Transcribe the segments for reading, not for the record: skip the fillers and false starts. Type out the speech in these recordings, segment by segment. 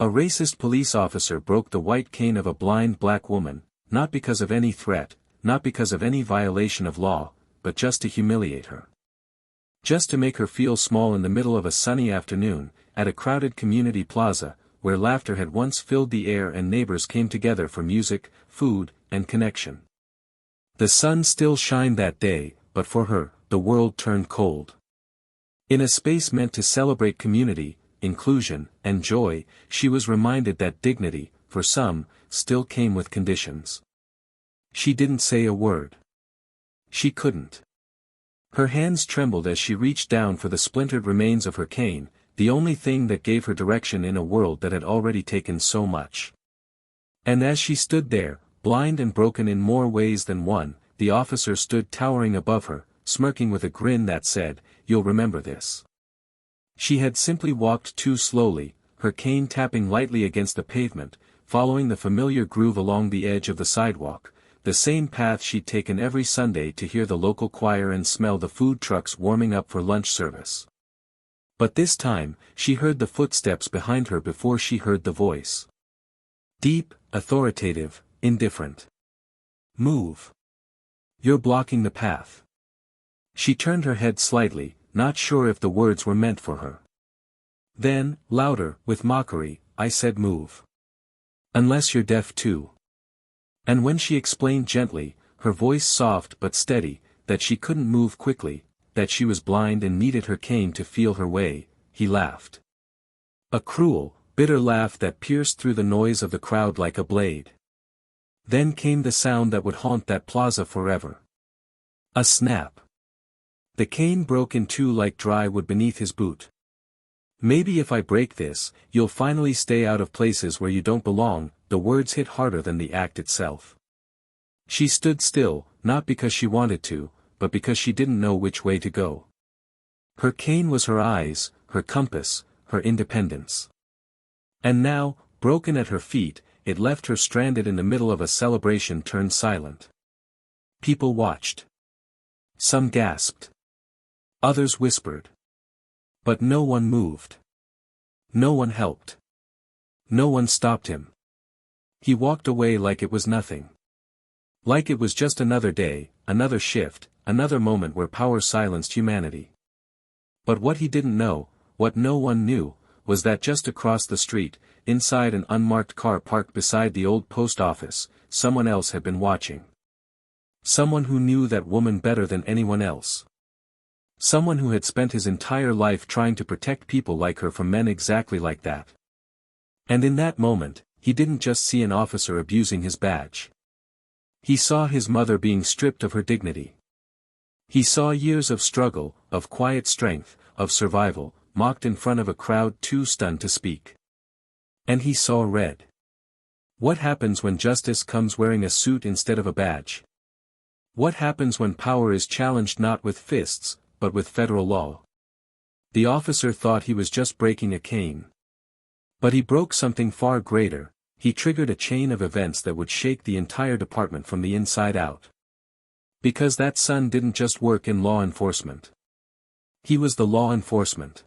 A racist police officer broke the white cane of a blind black woman, not because of any threat, not because of any violation of law, but just to humiliate her. Just to make her feel small in the middle of a sunny afternoon, at a crowded community plaza, where laughter had once filled the air and neighbors came together for music, food, and connection. The sun still shined that day, but for her, the world turned cold. In a space meant to celebrate community, inclusion, and joy, she was reminded that dignity, for some, still came with conditions. She didn't say a word. She couldn't. Her hands trembled as she reached down for the splintered remains of her cane, the only thing that gave her direction in a world that had already taken so much. And as she stood there, blind and broken in more ways than one, the officer stood towering above her, smirking with a grin that said, "You'll remember this." She had simply walked too slowly, her cane tapping lightly against the pavement, following the familiar groove along the edge of the sidewalk, the same path she'd taken every Sunday to hear the local choir and smell the food trucks warming up for lunch service. But this time, she heard the footsteps behind her before she heard the voice. Deep, authoritative, indifferent. "Move. You're blocking the path." She turned her head slightly, not sure if the words were meant for her. Then, louder, with mockery, "I said move. Unless you're deaf too." And when she explained gently, her voice soft but steady, that she couldn't move quickly, that she was blind and needed her cane to feel her way, he laughed. A cruel, bitter laugh that pierced through the noise of the crowd like a blade. Then came the sound that would haunt that plaza forever. A snap. The cane broke in two like dry wood beneath his boot. "Maybe if I break this, you'll finally stay out of places where you don't belong," the words hit harder than the act itself. She stood still, not because she wanted to, but because she didn't know which way to go. Her cane was her eyes, her compass, her independence. And now, broken at her feet, it left her stranded in the middle of a celebration turned silent. People watched. Some gasped. Others whispered. But no one moved. No one helped. No one stopped him. He walked away like it was nothing. Like it was just another day, another shift, another moment where power silenced humanity. But what he didn't know, what no one knew, was that just across the street, inside an unmarked car parked beside the old post office, someone else had been watching. Someone who knew that woman better than anyone else. Someone who had spent his entire life trying to protect people like her from men exactly like that. And in that moment, he didn't just see an officer abusing his badge. He saw his mother being stripped of her dignity. He saw years of struggle, of quiet strength, of survival, mocked in front of a crowd too stunned to speak. And he saw red. What happens when justice comes wearing a suit instead of a badge? What happens when power is challenged not with fists, but with federal law? The officer thought he was just breaking a cane. But he broke something far greater. He triggered a chain of events that would shake the entire department from the inside out. Because that son didn't just work in law enforcement. He was the law enforcement.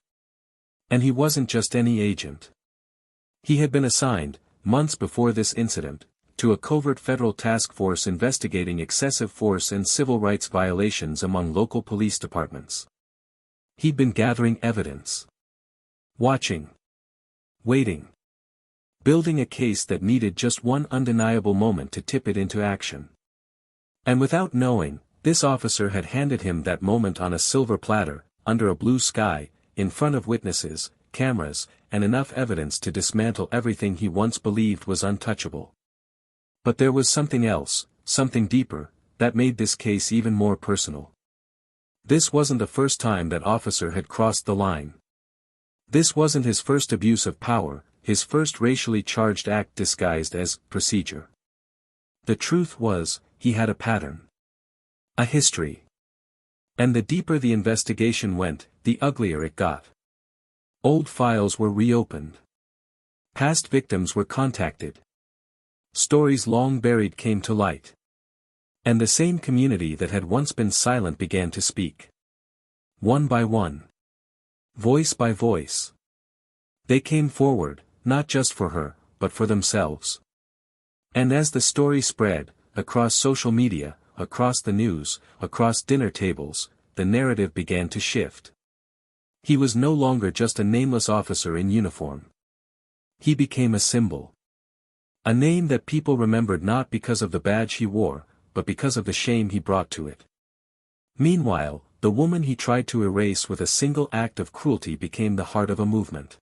And he wasn't just any agent. He had been assigned, months before this incident, to a covert federal task force investigating excessive force and civil rights violations among local police departments. He'd been gathering evidence. Watching. Waiting. Building a case that needed just one undeniable moment to tip it into action. And without knowing, this officer had handed him that moment on a silver platter, under a blue sky, in front of witnesses, cameras, and enough evidence to dismantle everything he once believed was untouchable. But there was something else, something deeper, that made this case even more personal. This wasn't the first time that officer had crossed the line. This wasn't his first abuse of power, his first racially charged act disguised as procedure. The truth was, he had a pattern. A history. And the deeper the investigation went, the uglier it got. Old files were reopened. Past victims were contacted. Stories long buried came to light. And the same community that had once been silent began to speak. One by one. Voice by voice. They came forward, not just for her, but for themselves. And as the story spread, across social media, across the news, across dinner tables, the narrative began to shift. He was no longer just a nameless officer in uniform. He became a symbol. A name that people remembered not because of the badge he wore, but because of the shame he brought to it. Meanwhile, the woman he tried to erase with a single act of cruelty became the heart of a movement.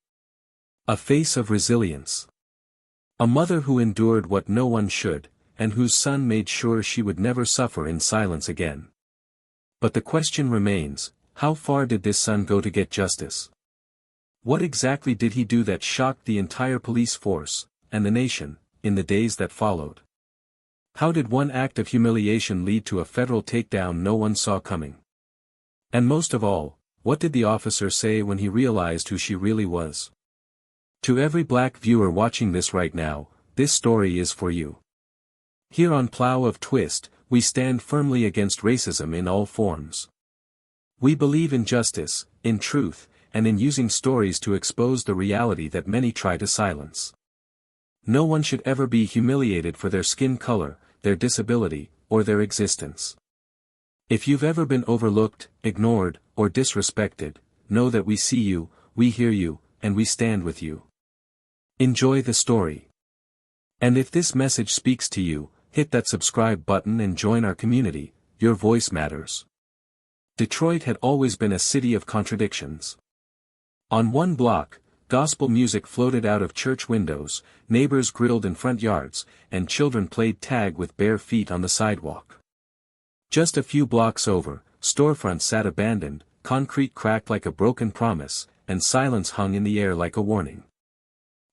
A face of resilience. A mother who endured what no one should, and whose son made sure she would never suffer in silence again. But the question remains, how far did this son go to get justice? What exactly did he do that shocked the entire police force, and the nation, in the days that followed? How did one act of humiliation lead to a federal takedown no one saw coming? And most of all, what did the officer say when he realized who she really was? To every black viewer watching this right now, this story is for you. Here on Plow of Twist, we stand firmly against racism in all forms. We believe in justice, in truth, and in using stories to expose the reality that many try to silence. No one should ever be humiliated for their skin color, their disability, or their existence. If you've ever been overlooked, ignored, or disrespected, know that we see you, we hear you, and we stand with you. Enjoy the story. And if this message speaks to you, hit that subscribe button and join our community. Your voice matters. Detroit had always been a city of contradictions. On one block, gospel music floated out of church windows, neighbors grilled in front yards, and children played tag with bare feet on the sidewalk. Just a few blocks over, storefronts sat abandoned, concrete cracked like a broken promise, and silence hung in the air like a warning.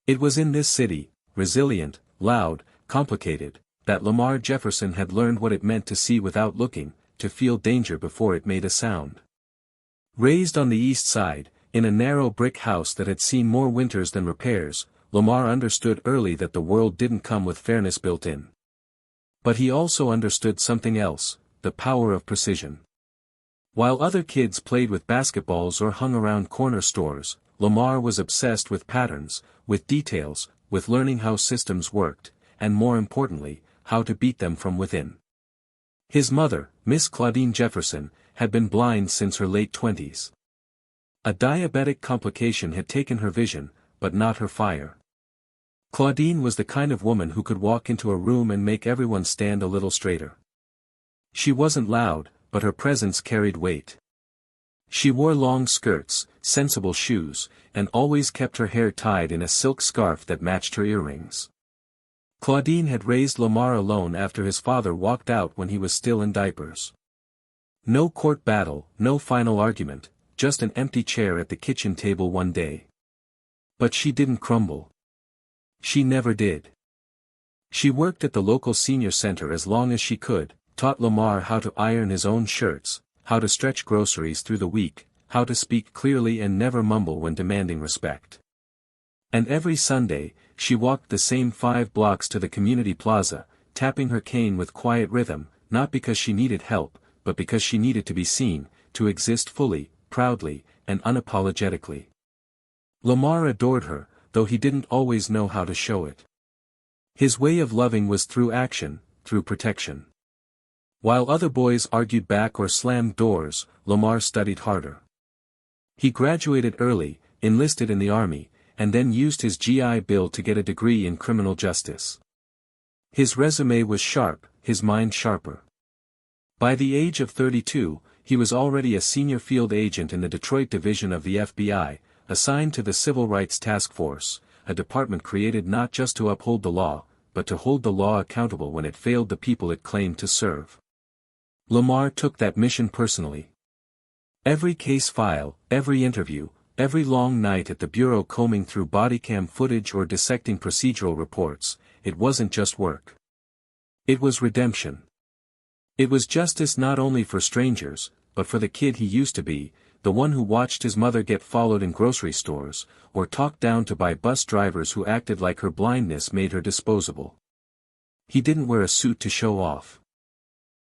It was in this city, resilient, loud, complicated, that Lamar Jefferson had learned what it meant to see without looking, to feel danger before it made a sound. Raised on the east side, in a narrow brick house that had seen more winters than repairs, Lamar understood early that the world didn't come with fairness built in. But he also understood something else, the power of precision. While other kids played with basketballs or hung around corner stores, Lamar was obsessed with patterns, with details, with learning how systems worked, and more importantly, how to beat them from within. His mother, Miss Claudine Jefferson, had been blind since her late 20s. A diabetic complication had taken her vision, but not her fire. Claudine was the kind of woman who could walk into a room and make everyone stand a little straighter. She wasn't loud, but her presence carried weight. She wore long skirts, sensible shoes, and always kept her hair tied in a silk scarf that matched her earrings. Claudine had raised Lamar alone after his father walked out when he was still in diapers. No court battle, no final argument, just an empty chair at the kitchen table one day. But she didn't crumble. She never did. She worked at the local senior center as long as she could, taught Lamar how to iron his own shirts, how to stretch groceries through the week, how to speak clearly and never mumble when demanding respect. And every Sunday, she walked the same 5 blocks to the community plaza, tapping her cane with quiet rhythm, not because she needed help, but because she needed to be seen, to exist fully, proudly, and unapologetically. Lamar adored her, though he didn't always know how to show it. His way of loving was through action, through protection. While other boys argued back or slammed doors, Lamar studied harder. He graduated early, enlisted in the army, and then used his GI Bill to get a degree in criminal justice. His resume was sharp, his mind sharper. By the age of 32, he was already a senior field agent in the Detroit division of the FBI, assigned to the Civil Rights Task Force, a department created not just to uphold the law, but to hold the law accountable when it failed the people it claimed to serve. Lamar took that mission personally. Every case file, every interview, every long night at the bureau combing through bodycam footage or dissecting procedural reports, it wasn't just work. It was redemption. It was justice not only for strangers, but for the kid he used to be, the one who watched his mother get followed in grocery stores, or talked down to by bus drivers who acted like her blindness made her disposable. He didn't wear a suit to show off.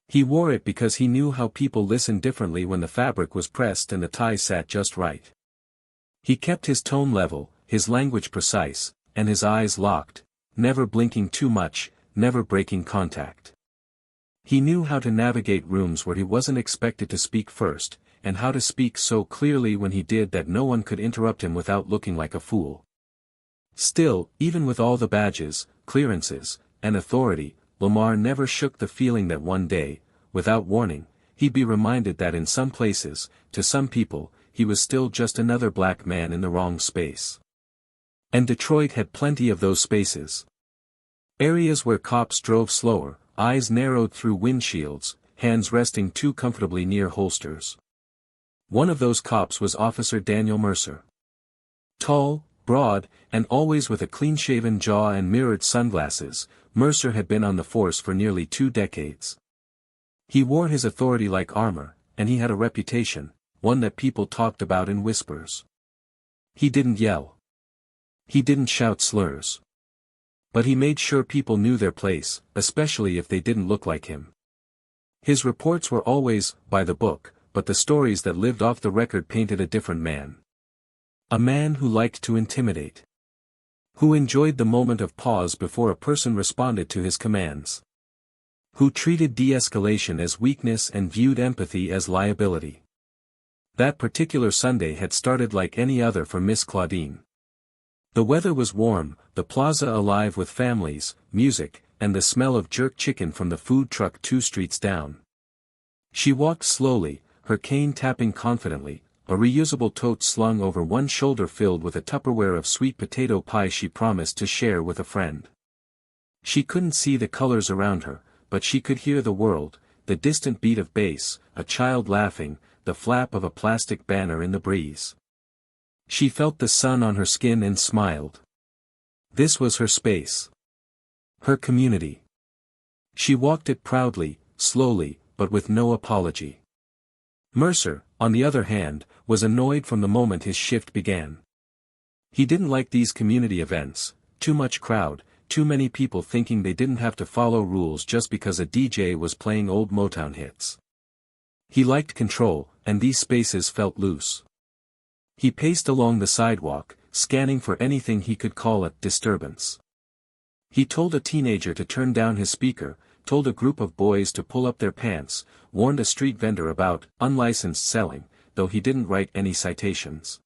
He wore it because he knew how people listened differently when the fabric was pressed and the tie sat just right. He kept his tone level, his language precise, and his eyes locked, never blinking too much, never breaking contact. He knew how to navigate rooms where he wasn't expected to speak first, and how to speak so clearly when he did that no one could interrupt him without looking like a fool. Still, even with all the badges, clearances, and authority, Lamar never shook the feeling that one day, without warning, he'd be reminded that in some places, to some people, he was still just another black man in the wrong space. And Detroit had plenty of those spaces. Areas where cops drove slower, eyes narrowed through windshields, hands resting too comfortably near holsters. One of those cops was Officer Daniel Mercer. Tall, broad, and always with a clean-shaven jaw and mirrored sunglasses, Mercer had been on the force for nearly 2 decades. He wore his authority like armor, and he had a reputation, one that people talked about in whispers. He didn't yell. He didn't shout slurs. But he made sure people knew their place, especially if they didn't look like him. His reports were always, by the book, but the stories that lived off the record painted a different man. A man who liked to intimidate. Who enjoyed the moment of pause before a person responded to his commands. Who treated de-escalation as weakness and viewed empathy as liability. That particular Sunday had started like any other for Miss Claudine. The weather was warm, the plaza alive with families, music, and the smell of jerk chicken from the food truck 2 streets down. She walked slowly, her cane tapping confidently, a reusable tote slung over one shoulder filled with a Tupperware of sweet potato pie she promised to share with a friend. She couldn't see the colors around her, but she could hear the world, the distant beat of bass, a child laughing, the flap of a plastic banner in the breeze. She felt the sun on her skin and smiled. This was her space. Her community. She walked it proudly, slowly, but with no apology. Mercer, on the other hand, was annoyed from the moment his shift began. He didn't like these community events, too much crowd, too many people thinking they didn't have to follow rules just because a DJ was playing old Motown hits. He liked control, and these spaces felt loose. He paced along the sidewalk, scanning for anything he could call a disturbance. He told a teenager to turn down his speaker, told a group of boys to pull up their pants, warned a street vendor about unlicensed selling, though he didn't write any citations.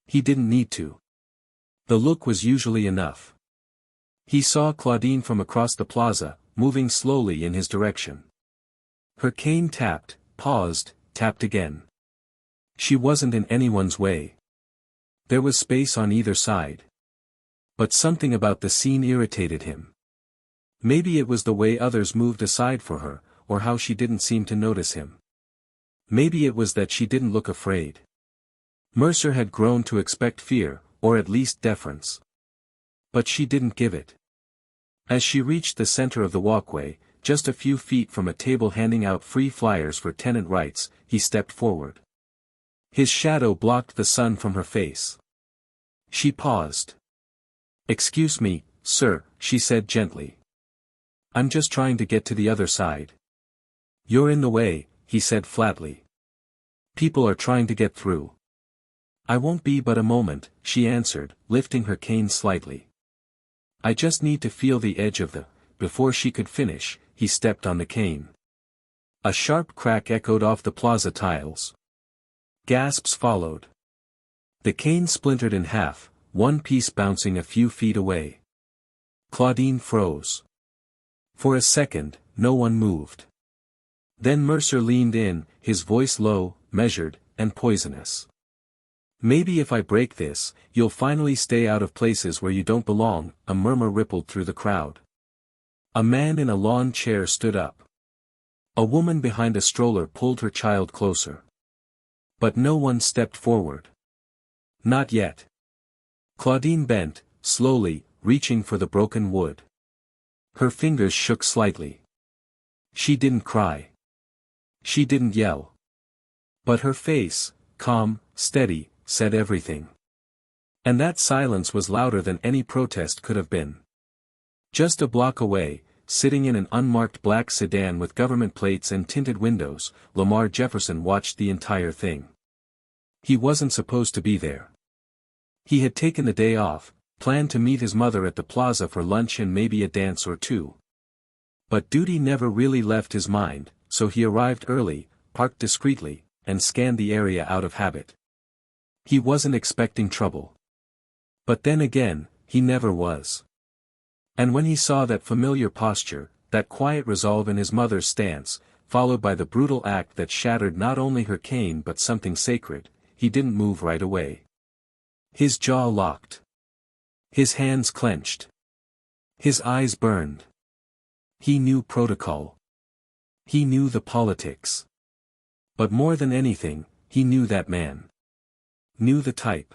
He didn't need to. The look was usually enough. He saw Claudine from across the plaza, moving slowly in his direction. Her cane tapped, paused, tapped again. She wasn't in anyone's way. There was space on either side. But something about the scene irritated him. Maybe it was the way others moved aside for her, or how she didn't seem to notice him. Maybe it was that she didn't look afraid. Mercer had grown to expect fear, or at least deference. But she didn't give it. As she reached the center of the walkway, just a few feet from a table handing out free flyers for tenant rights, he stepped forward. His shadow blocked the sun from her face. She paused. "Excuse me, sir," she said gently. "I'm just trying to get to the other side." "You're in the way," he said flatly. "People are trying to get through." "I won't be but a moment," she answered, lifting her cane slightly. "I just need to feel the edge of the..." Before she could finish, he stepped on the cane. A sharp crack echoed off the plaza tiles. Gasps followed. The cane splintered in half, one piece bouncing a few feet away. Claudine froze. For a second, no one moved. Then Mercer leaned in, his voice low, measured, and poisonous. "Maybe if I break this, you'll finally stay out of places where you don't belong," a murmur rippled through the crowd. A man in a lawn chair stood up. A woman behind a stroller pulled her child closer. But no one stepped forward. Not yet. Claudine bent, slowly, reaching for the broken wood. Her fingers shook slightly. She didn't cry. She didn't yell. But her face, calm, steady, said everything. And that silence was louder than any protest could have been. Just a block away, sitting in an unmarked black sedan with government plates and tinted windows, Lamar Jefferson watched the entire thing. He wasn't supposed to be there. He had taken the day off, planned to meet his mother at the plaza for lunch and maybe a dance or two. But duty never really left his mind, so he arrived early, parked discreetly, and scanned the area out of habit. He wasn't expecting trouble. But then again, he never was. And when he saw that familiar posture, that quiet resolve in his mother's stance, followed by the brutal act that shattered not only her cane but something sacred, he didn't move right away. His jaw locked. His hands clenched. His eyes burned. He knew protocol. He knew the politics. But more than anything, he knew that man. Knew the type.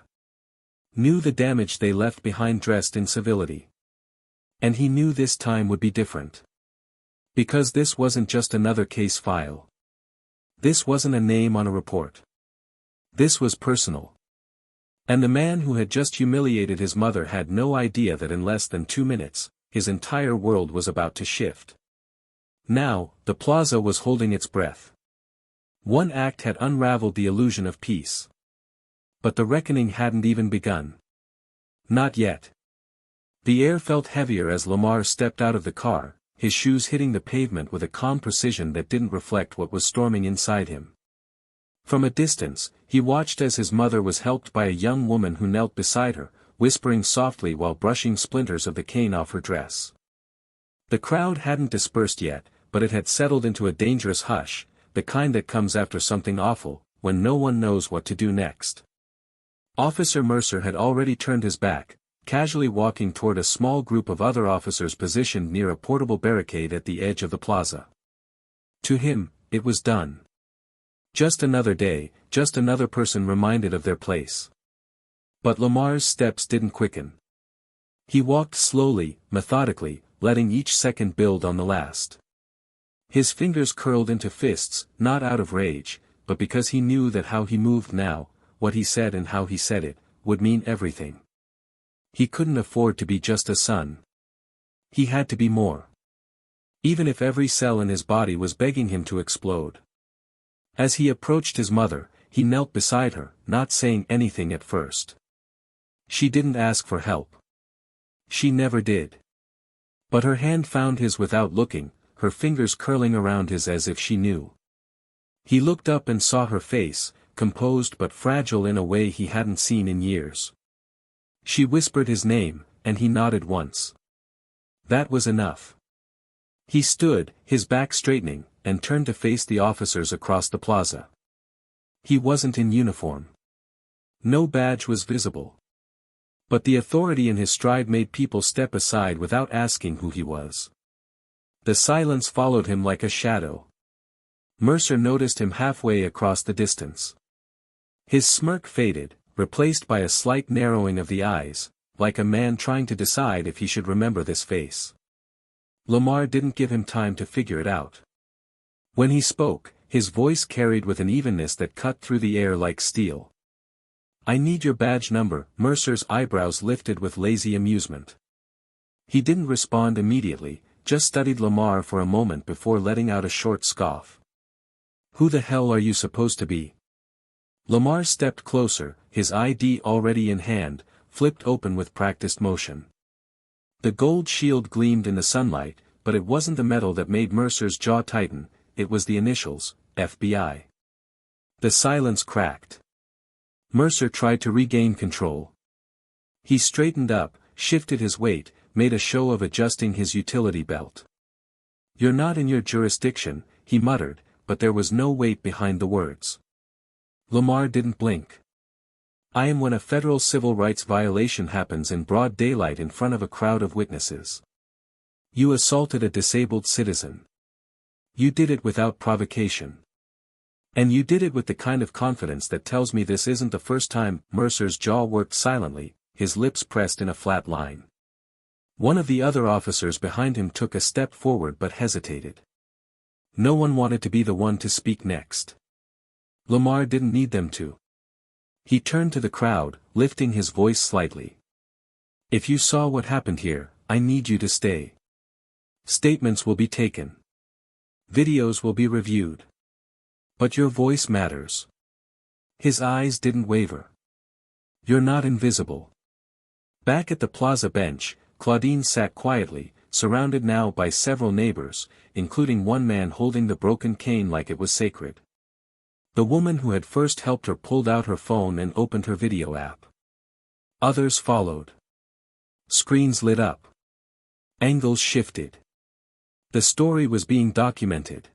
Knew the damage they left behind dressed in civility. And he knew this time would be different. Because this wasn't just another case file. This wasn't a name on a report. This was personal. And the man who had just humiliated his mother had no idea that in less than 2 minutes, his entire world was about to shift. Now, the plaza was holding its breath. One act had unraveled the illusion of peace. But the reckoning hadn't even begun. Not yet. The air felt heavier as Lamar stepped out of the car, his shoes hitting the pavement with a calm precision that didn't reflect what was storming inside him. From a distance, he watched as his mother was helped by a young woman who knelt beside her, whispering softly while brushing splinters of the cane off her dress. The crowd hadn't dispersed yet, but it had settled into a dangerous hush, the kind that comes after something awful, when no one knows what to do next. Officer Mercer had already turned his back, casually walking toward a small group of other officers positioned near a portable barricade at the edge of the plaza. To him, it was done. Just another day, just another person reminded of their place. But Lamar's steps didn't quicken. He walked slowly, methodically, letting each second build on the last. His fingers curled into fists, not out of rage, but because he knew that how he moved now, what he said and how he said it, would mean everything. He couldn't afford to be just a son. He had to be more. Even if every cell in his body was begging him to explode. As he approached his mother, he knelt beside her, not saying anything at first. She didn't ask for help. She never did. But her hand found his without looking, her fingers curling around his as if she knew. He looked up and saw her face, composed but fragile in a way he hadn't seen in years. She whispered his name, and he nodded once. That was enough. He stood, his back straightening, and turned to face the officers across the plaza. He wasn't in uniform. No badge was visible. But the authority in his stride made people step aside without asking who he was. The silence followed him like a shadow. Mercer noticed him halfway across the distance. His smirk faded, replaced by a slight narrowing of the eyes, like a man trying to decide if he should remember this face. Lamar didn't give him time to figure it out. When he spoke, his voice carried with an evenness that cut through the air like steel. "I need your badge number." Mercer's eyebrows lifted with lazy amusement. He didn't respond immediately, just studied Lamar for a moment before letting out a short scoff. "Who the hell are you supposed to be?" Lamar stepped closer, his ID already in hand, flipped open with practiced motion. The gold shield gleamed in the sunlight, but it wasn't the metal that made Mercer's jaw tighten, it was the initials, FBI. The silence cracked. Mercer tried to regain control. He straightened up, shifted his weight, made a show of adjusting his utility belt. "You're not in your jurisdiction," he muttered, but there was no weight behind the words. Lamar didn't blink. "I am when a federal civil rights violation happens in broad daylight in front of a crowd of witnesses. You assaulted a disabled citizen. You did it without provocation. And you did it with the kind of confidence that tells me this isn't the first time." Mercer's jaw worked silently, his lips pressed in a flat line. One of the other officers behind him took a step forward but hesitated. No one wanted to be the one to speak next. Lamar didn't need them to. He turned to the crowd, lifting his voice slightly. "If you saw what happened here, I need you to stay. Statements will be taken. Videos will be reviewed. But your voice matters." His eyes didn't waver. "You're not invisible. Back at the plaza bench, Claudine sat quietly, surrounded now by several neighbors, including one man holding the broken cane like it was sacred. The woman who had first helped her pulled out her phone and opened her video app. Others followed. Screens lit up. Angles shifted. The story was being documented.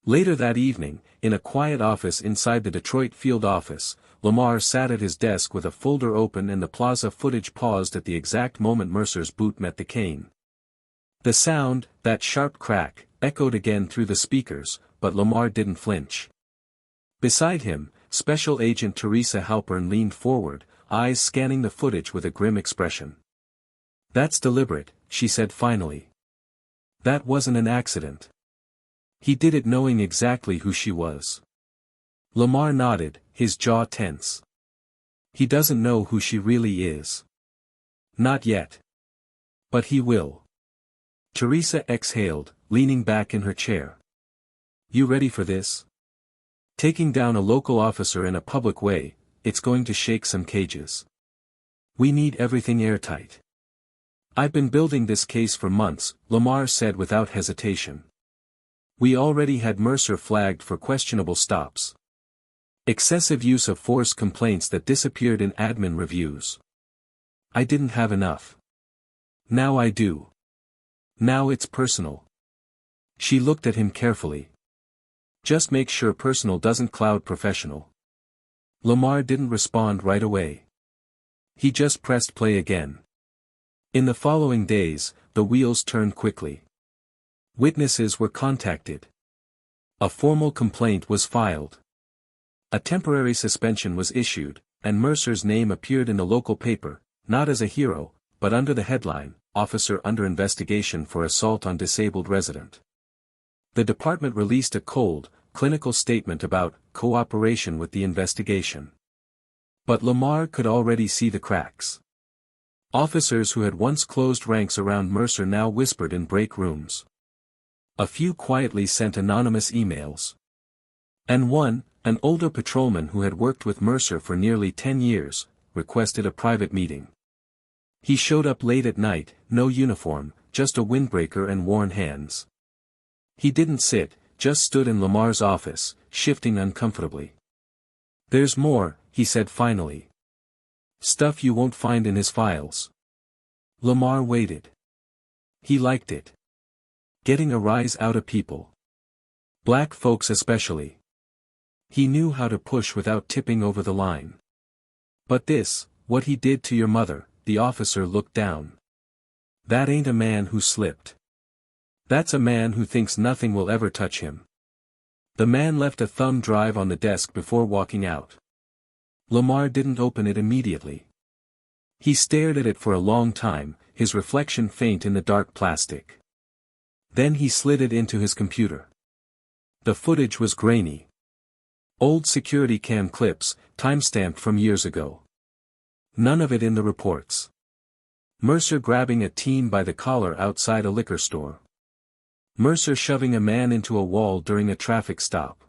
Later that evening, in a quiet office inside the Detroit field office, Lamar sat at his desk with a folder open and the plaza footage paused at the exact moment Mercer's boot met the cane. The sound, that sharp crack, echoed again through the speakers, but Lamar didn't flinch. Beside him, Special Agent Teresa Halpern leaned forward, eyes scanning the footage with a grim expression. "That's deliberate," she said finally. "That wasn't an accident. He did it knowing exactly who she was." Lamar nodded, his jaw tense. "He doesn't know who she really is. Not yet. But he will." Teresa exhaled, leaning back in her chair. "You ready for this? Taking down a local officer in a public way, it's going to shake some cages. We need everything airtight." "I've been building this case for months," Lamar said without hesitation. "We already had Mercer flagged for questionable stops. Excessive use of force complaints that disappeared in admin reviews. I didn't have enough. Now I do. Now it's personal." She looked at him carefully. "Just make sure personal doesn't cloud professional." Lamar didn't respond right away. He just pressed play again. In the following days, the wheels turned quickly. Witnesses were contacted. A formal complaint was filed. A temporary suspension was issued, and Mercer's name appeared in the local paper, not as a hero, but under the headline, "Officer under investigation for assault on disabled resident." The department released a cold, clinical statement about cooperation with the investigation. But Lamar could already see the cracks. Officers who had once closed ranks around Mercer now whispered in break rooms. A few quietly sent anonymous emails. And one, an older patrolman who had worked with Mercer for nearly 10 years, requested a private meeting. He showed up late at night, no uniform, just a windbreaker and worn hands. He didn't sit, just stood in Lamar's office, shifting uncomfortably. "There's more," he said finally. "Stuff you won't find in his files." Lamar waited. He liked it. Getting a rise out of people. Black folks especially. He knew how to push without tipping over the line. "But this, what he did to your mother," the officer looked down. "That ain't a man who slipped. That's a man who thinks nothing will ever touch him." The man left a thumb drive on the desk before walking out. Lamar didn't open it immediately. He stared at it for a long time, his reflection faint in the dark plastic. Then he slid it into his computer. The footage was grainy. Old security cam clips, time-stamped from years ago. None of it in the reports. Mercer grabbing a teen by the collar outside a liquor store. Mercer shoving a man into a wall during a traffic stop.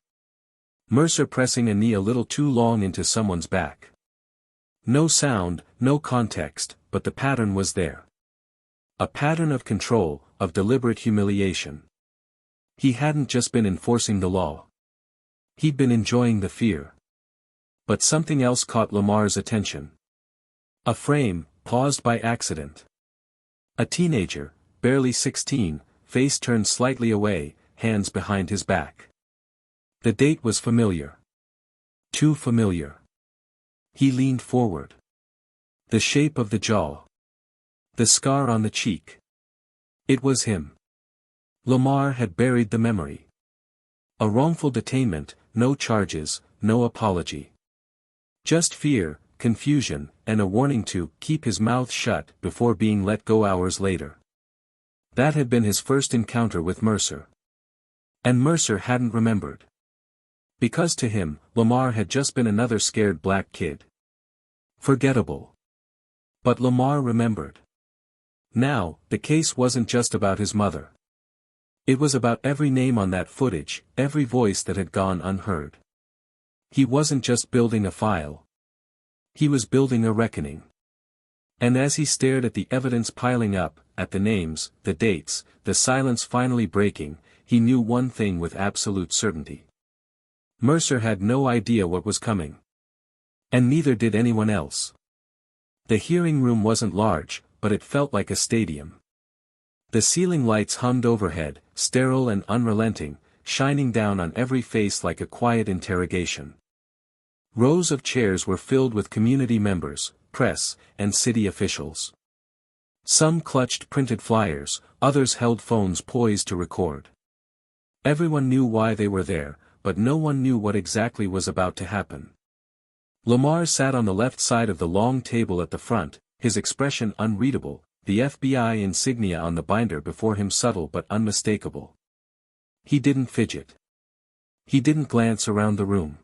Mercer pressing a knee a little too long into someone's back. No sound, no context, but the pattern was there. A pattern of control, of deliberate humiliation. He hadn't just been enforcing the law. He'd been enjoying the fear. But something else caught Lamar's attention. A frame, paused by accident. A teenager, barely 16, face turned slightly away, hands behind his back. The date was familiar. Too familiar. He leaned forward. The shape of the jaw. The scar on the cheek. It was him. Lamar had buried the memory. A wrongful detainment, no charges, no apology. Just fear, confusion, and a warning to keep his mouth shut before being let go hours later. That had been his first encounter with Mercer. And Mercer hadn't remembered. Because to him, Lamar had just been another scared black kid. Forgettable. But Lamar remembered. Now, the case wasn't just about his mother. It was about every name on that footage, every voice that had gone unheard. He wasn't just building a file. He was building a reckoning. And as he stared at the evidence piling up, at the names, the dates, the silence finally breaking, he knew one thing with absolute certainty. Mercer had no idea what was coming. And neither did anyone else. The hearing room wasn't large, but it felt like a stadium. The ceiling lights hummed overhead, sterile and unrelenting, shining down on every face like a quiet interrogation. Rows of chairs were filled with community members, press, and city officials. Some clutched printed flyers, others held phones poised to record. Everyone knew why they were there, but no one knew what exactly was about to happen. Lamar sat on the left side of the long table at the front, his expression unreadable, the FBI insignia on the binder before him subtle but unmistakable. He didn't fidget. He didn't glance around the room.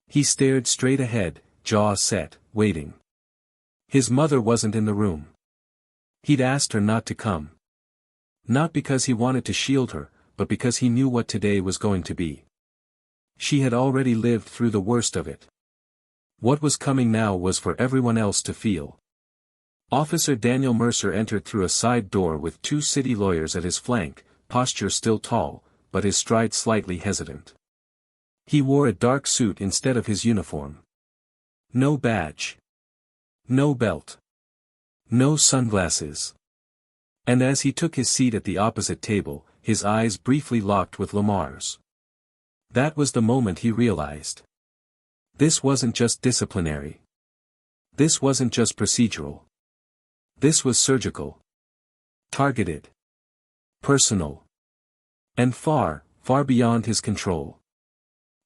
He stared straight ahead, jaw set, waiting. His mother wasn't in the room. He'd asked her not to come. Not because he wanted to shield her, but because he knew what today was going to be. She had already lived through the worst of it. What was coming now was for everyone else to feel. Officer Daniel Mercer entered through a side door with 2 city lawyers at his flank, posture still tall, but his stride slightly hesitant. He wore a dark suit instead of his uniform. No badge. No belt. No sunglasses. And as he took his seat at the opposite table, his eyes briefly locked with Lamar's. That was the moment he realized. This wasn't just disciplinary. This wasn't just procedural. This was surgical. Targeted. Personal. And far, far beyond his control.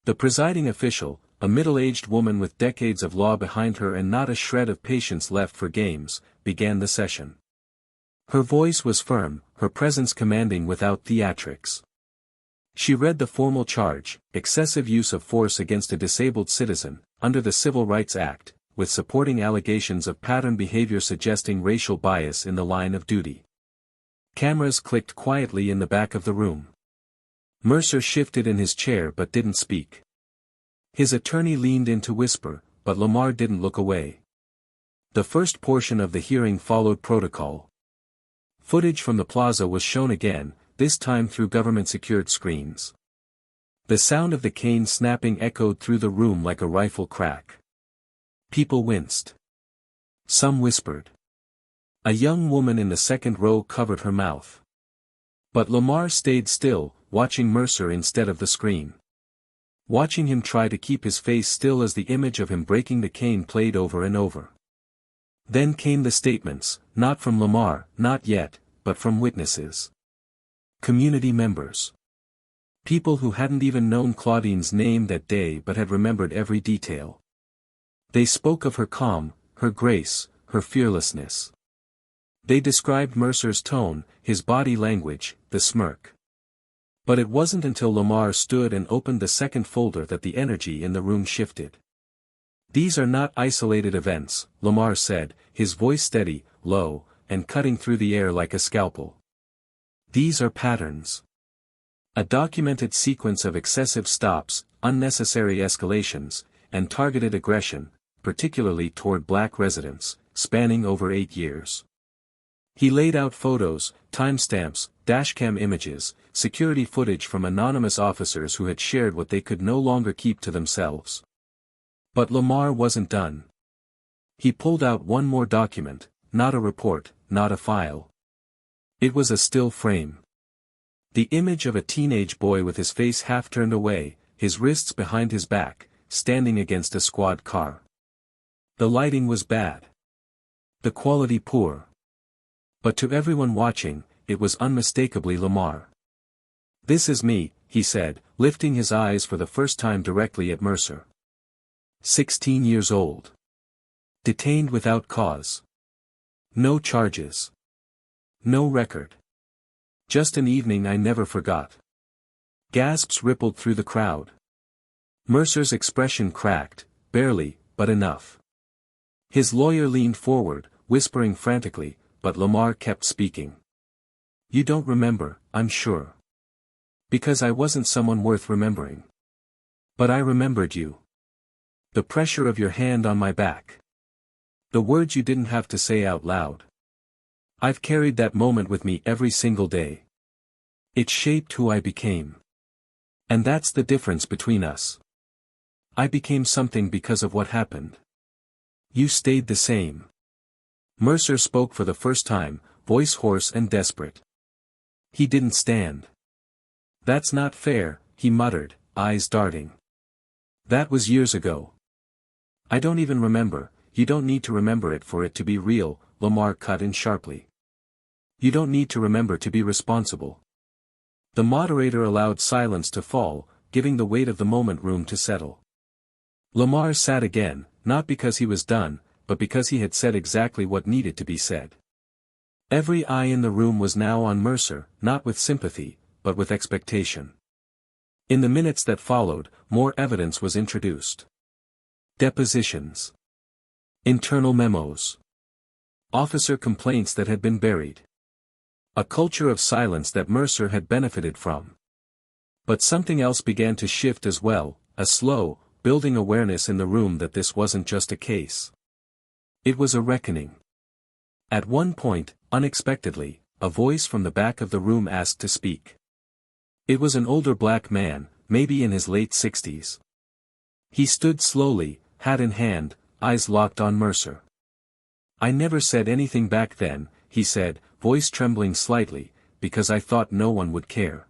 The presiding official, a middle-aged woman with decades of law behind her and not a shred of patience left for games, began the session. Her voice was firm, her presence commanding without theatrics. She read the formal charge, excessive use of force against a disabled citizen, under the Civil Rights Act, with supporting allegations of pattern behavior suggesting racial bias in the line of duty. Cameras clicked quietly in the back of the room. Mercer shifted in his chair but didn't speak. His attorney leaned in to whisper, but Lamar didn't look away. The first portion of the hearing followed protocol. Footage from the plaza was shown again, this time through government-secured screens. The sound of the cane snapping echoed through the room like a rifle crack. People winced. Some whispered. A young woman in the second row covered her mouth. But Lamar stayed still, watching Mercer instead of the screen. Watching him try to keep his face still as the image of him breaking the cane played over and over. Then came the statements, not from Lamar, not yet, but from witnesses. Community members. People who hadn't even known Claudine's name that day but had remembered every detail. They spoke of her calm, her grace, her fearlessness. They described Mercer's tone, his body language, the smirk. But it wasn't until Lamar stood and opened the second folder that the energy in the room shifted. These are not isolated events, Lamar said, his voice steady, low, and cutting through the air like a scalpel. These are patterns. A documented sequence of excessive stops, unnecessary escalations, and targeted aggression, particularly toward black residents, spanning over 8 years. He laid out photos, timestamps, dashcam images, security footage from anonymous officers who had shared what they could no longer keep to themselves. But Lamar wasn't done. He pulled out one more document, not a report, not a file. It was a still frame. The image of a teenage boy with his face half turned away, his wrists behind his back, standing against a squad car. The lighting was bad. The quality poor. But to everyone watching, it was unmistakably Lamar. "This is me," he said, lifting his eyes for the first time directly at Mercer. 16 years old. Detained without cause. No charges. No record. Just an evening I never forgot. Gasps rippled through the crowd. Mercer's expression cracked, barely, but enough. His lawyer leaned forward, whispering frantically, but Lamar kept speaking. "You don't remember, I'm sure. Because I wasn't someone worth remembering. But I remembered you. The pressure of your hand on my back. The words you didn't have to say out loud. I've carried that moment with me every single day. It shaped who I became. And that's the difference between us. I became something because of what happened. You stayed the same. Mercer spoke for the first time, voice hoarse and desperate. He didn't stand. That's not fair, he muttered, eyes darting. That was years ago. I don't even remember. You don't need to remember it for it to be real, Lamar cut in sharply. You don't need to remember to be responsible. The moderator allowed silence to fall, giving the weight of the moment room to settle. Lamar sat again, not because he was done, but because he had said exactly what needed to be said. Every eye in the room was now on Mercer, not with sympathy, but with expectation. In the minutes that followed, more evidence was introduced. Depositions. Internal memos. Officer complaints that had been buried. A culture of silence that Mercer had benefited from. But something else began to shift as well, a slow, building awareness in the room that this wasn't just a case. It was a reckoning. At one point, unexpectedly, a voice from the back of the room asked to speak. It was an older black man, maybe in his late 60s. He stood slowly, hat in hand, eyes locked on Mercer. I never said anything back then, he said, voice trembling slightly, because I thought no one would care.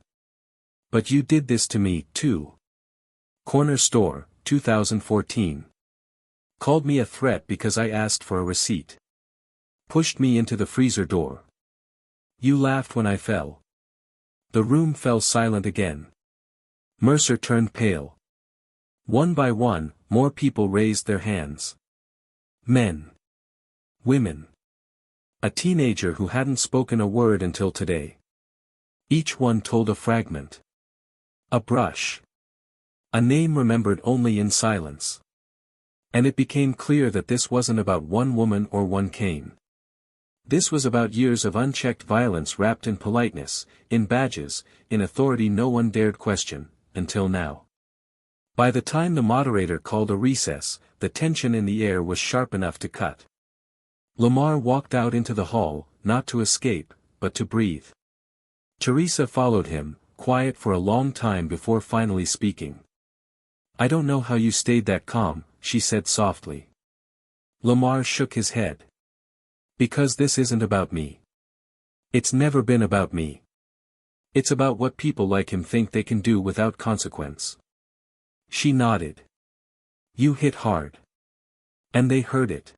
But you did this to me, too. Corner store, 2014. Called me a threat because I asked for a receipt. Pushed me into the freezer door. You laughed when I fell. The room fell silent again. Mercer turned pale. One by one, more people raised their hands. Men. Women. A teenager who hadn't spoken a word until today. Each one told a fragment. A brush. A name remembered only in silence. And it became clear that this wasn't about one woman or one cane. This was about years of unchecked violence wrapped in politeness, in badges, in authority no one dared question, until now. By the time the moderator called a recess, the tension in the air was sharp enough to cut. Lamar walked out into the hall, not to escape, but to breathe. Teresa followed him, quiet for a long time before finally speaking. I don't know how you stayed that calm, she said softly. Lamar shook his head. Because this isn't about me. It's never been about me. It's about what people like him think they can do without consequence. She nodded. You hit hard. And they heard it.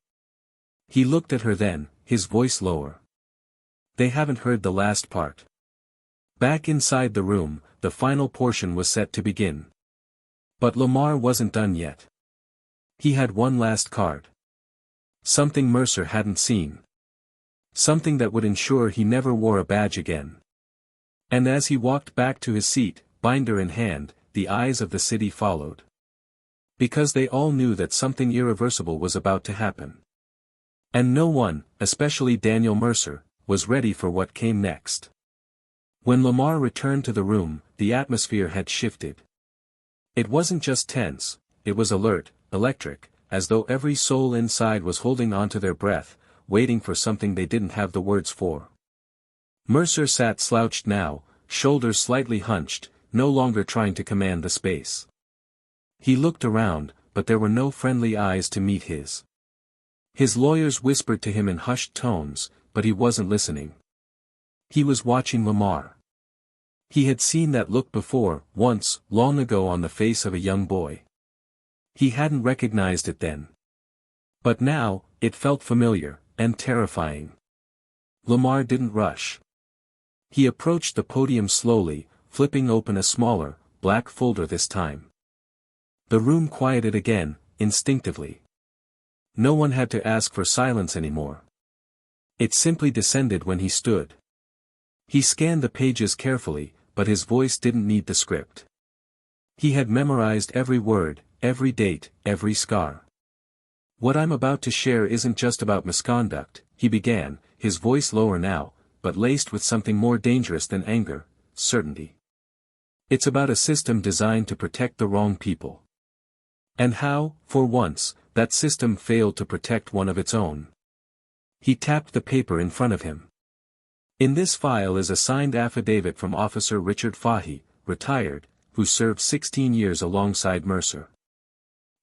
He looked at her then, his voice lower. They haven't heard the last part. Back inside the room, the final portion was set to begin. But Lamar wasn't done yet. He had one last card. Something Mercer hadn't seen. Something that would ensure he never wore a badge again. And as he walked back to his seat, binder in hand, the eyes of the city followed. Because they all knew that something irreversible was about to happen. And no one, especially Daniel Mercer, was ready for what came next. When Lamar returned to the room, the atmosphere had shifted. It wasn't just tense, it was alert, electric, as though every soul inside was holding on to their breath, waiting for something they didn't have the words for. Mercer sat slouched now, shoulders slightly hunched, no longer trying to command the space. He looked around, but there were no friendly eyes to meet his. His lawyers whispered to him in hushed tones, but he wasn't listening. He was watching Lamar. He had seen that look before, once, long ago on the face of a young boy. He hadn't recognized it then. But now, it felt familiar, and terrifying. Lamar didn't rush. He approached the podium slowly, flipping open a smaller, black folder this time. The room quieted again, instinctively. No one had to ask for silence anymore. It simply descended when he stood. He scanned the pages carefully, but his voice didn't need the script. He had memorized every word, every date, every scar. What I'm about to share isn't just about misconduct, he began, his voice lower now, but laced with something more dangerous than anger, certainty. It's about a system designed to protect the wrong people. And how, for once, that system failed to protect one of its own. He tapped the paper in front of him. In this file is a signed affidavit from Officer Richard Fahey, retired, who served 16 years alongside Mercer.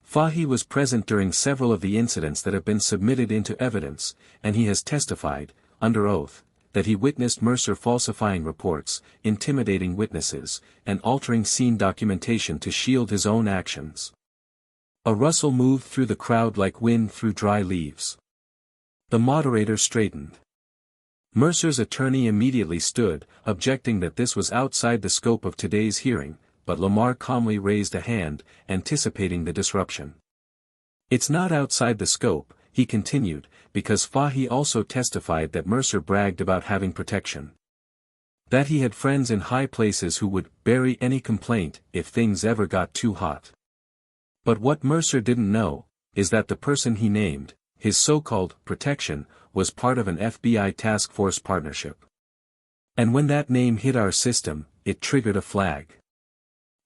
Fahey was present during several of the incidents that have been submitted into evidence, and he has testified, under oath, that he witnessed Mercer falsifying reports, intimidating witnesses, and altering scene documentation to shield his own actions. A rustle moved through the crowd like wind through dry leaves. The moderator straightened. Mercer's attorney immediately stood, objecting that this was outside the scope of today's hearing, but Lamar calmly raised a hand, anticipating the disruption. It's not outside the scope, he continued, because Fahey also testified that Mercer bragged about having protection. That he had friends in high places who would bury any complaint if things ever got too hot. But what Mercer didn't know, is that the person he named, his so-called protection, was part of an FBI task force partnership. And when that name hit our system, it triggered a flag.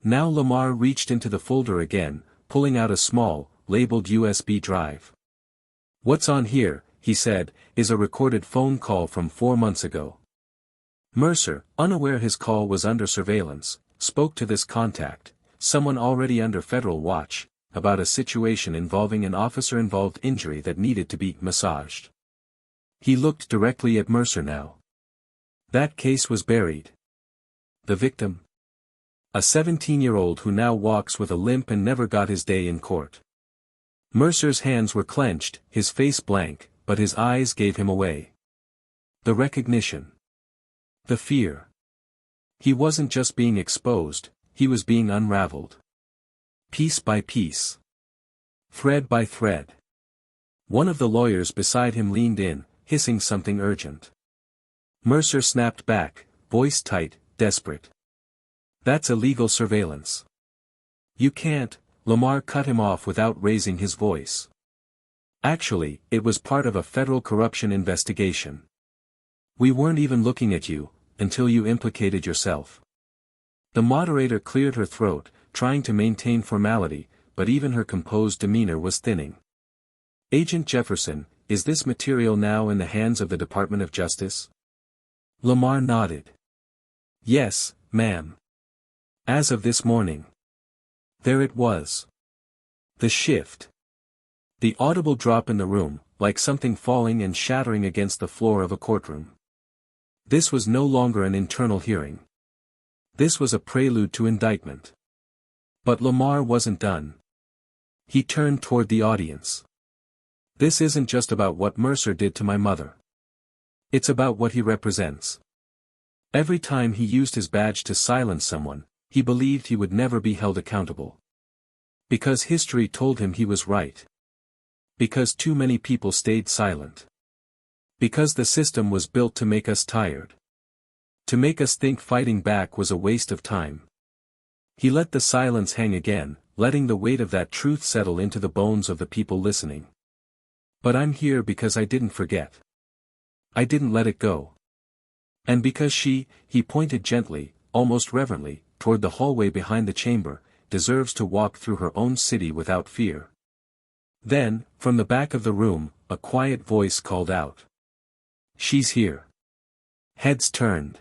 Now Lamar reached into the folder again, pulling out a small, labeled USB drive. "What's on here," he said, "is a recorded phone call from 4 months ago." Mercer, unaware his call was under surveillance, spoke to this contact, someone already under federal watch, about a situation involving an officer-involved injury that needed to be massaged. He looked directly at Mercer now. That case was buried. The victim? A 17-year-old who now walks with a limp and never got his day in court. Mercer's hands were clenched, his face blank, but his eyes gave him away. The recognition. The fear. He wasn't just being exposed, he was being unraveled. Piece by piece. Thread by thread. One of the lawyers beside him leaned in, hissing something urgent. Mercer snapped back, voice tight, desperate. "That's illegal surveillance." "You can't," Lamar cut him off without raising his voice. "Actually, it was part of a federal corruption investigation. We weren't even looking at you, until you implicated yourself." The moderator cleared her throat, trying to maintain formality, but even her composed demeanor was thinning. "Agent Jefferson, is this material now in the hands of the Department of Justice?" Lamar nodded. "Yes, ma'am. As of this morning." There it was. The shift. The audible drop in the room, like something falling and shattering against the floor of a courtroom. This was no longer an internal hearing. This was a prelude to indictment. But Lamar wasn't done. He turned toward the audience. "This isn't just about what Mercer did to my mother. It's about what he represents. Every time he used his badge to silence someone, he believed he would never be held accountable. Because history told him he was right. Because too many people stayed silent. Because the system was built to make us tired. To make us think fighting back was a waste of time. He let the silence hang again, letting the weight of that truth settle into the bones of the people listening. But I'm here because I didn't forget. I didn't let it go. And because he pointed gently, almost reverently, toward the hallway behind the chamber, deserves to walk through her own city without fear." Then, from the back of the room, a quiet voice called out. "She's here." Heads turned.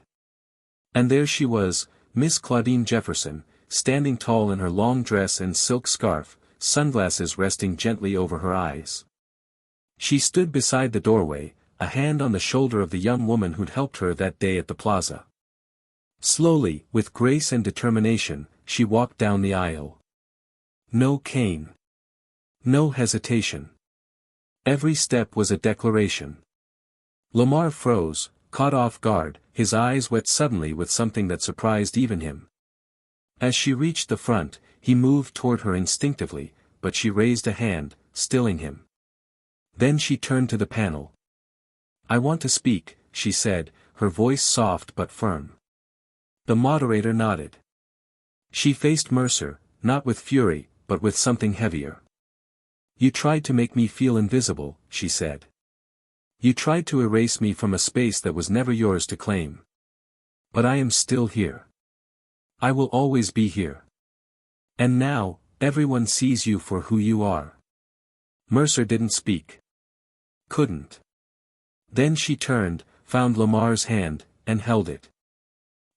And there she was, Miss Claudine Jefferson, standing tall in her long dress and silk scarf, sunglasses resting gently over her eyes. She stood beside the doorway, a hand on the shoulder of the young woman who'd helped her that day at the plaza. Slowly, with grace and determination, she walked down the aisle. No cane. No hesitation. Every step was a declaration. Lamar froze, caught off guard, his eyes wet suddenly with something that surprised even him. As she reached the front, he moved toward her instinctively, but she raised a hand, stilling him. Then she turned to the panel. "I want to speak," she said, her voice soft but firm. The moderator nodded. She faced Mercer, not with fury, but with something heavier. "You tried to make me feel invisible," she said. "You tried to erase me from a space that was never yours to claim. But I am still here. I will always be here. And now, everyone sees you for who you are. Mercer didn't speak. Couldn't. Then she turned, found Lamar's hand, and held it.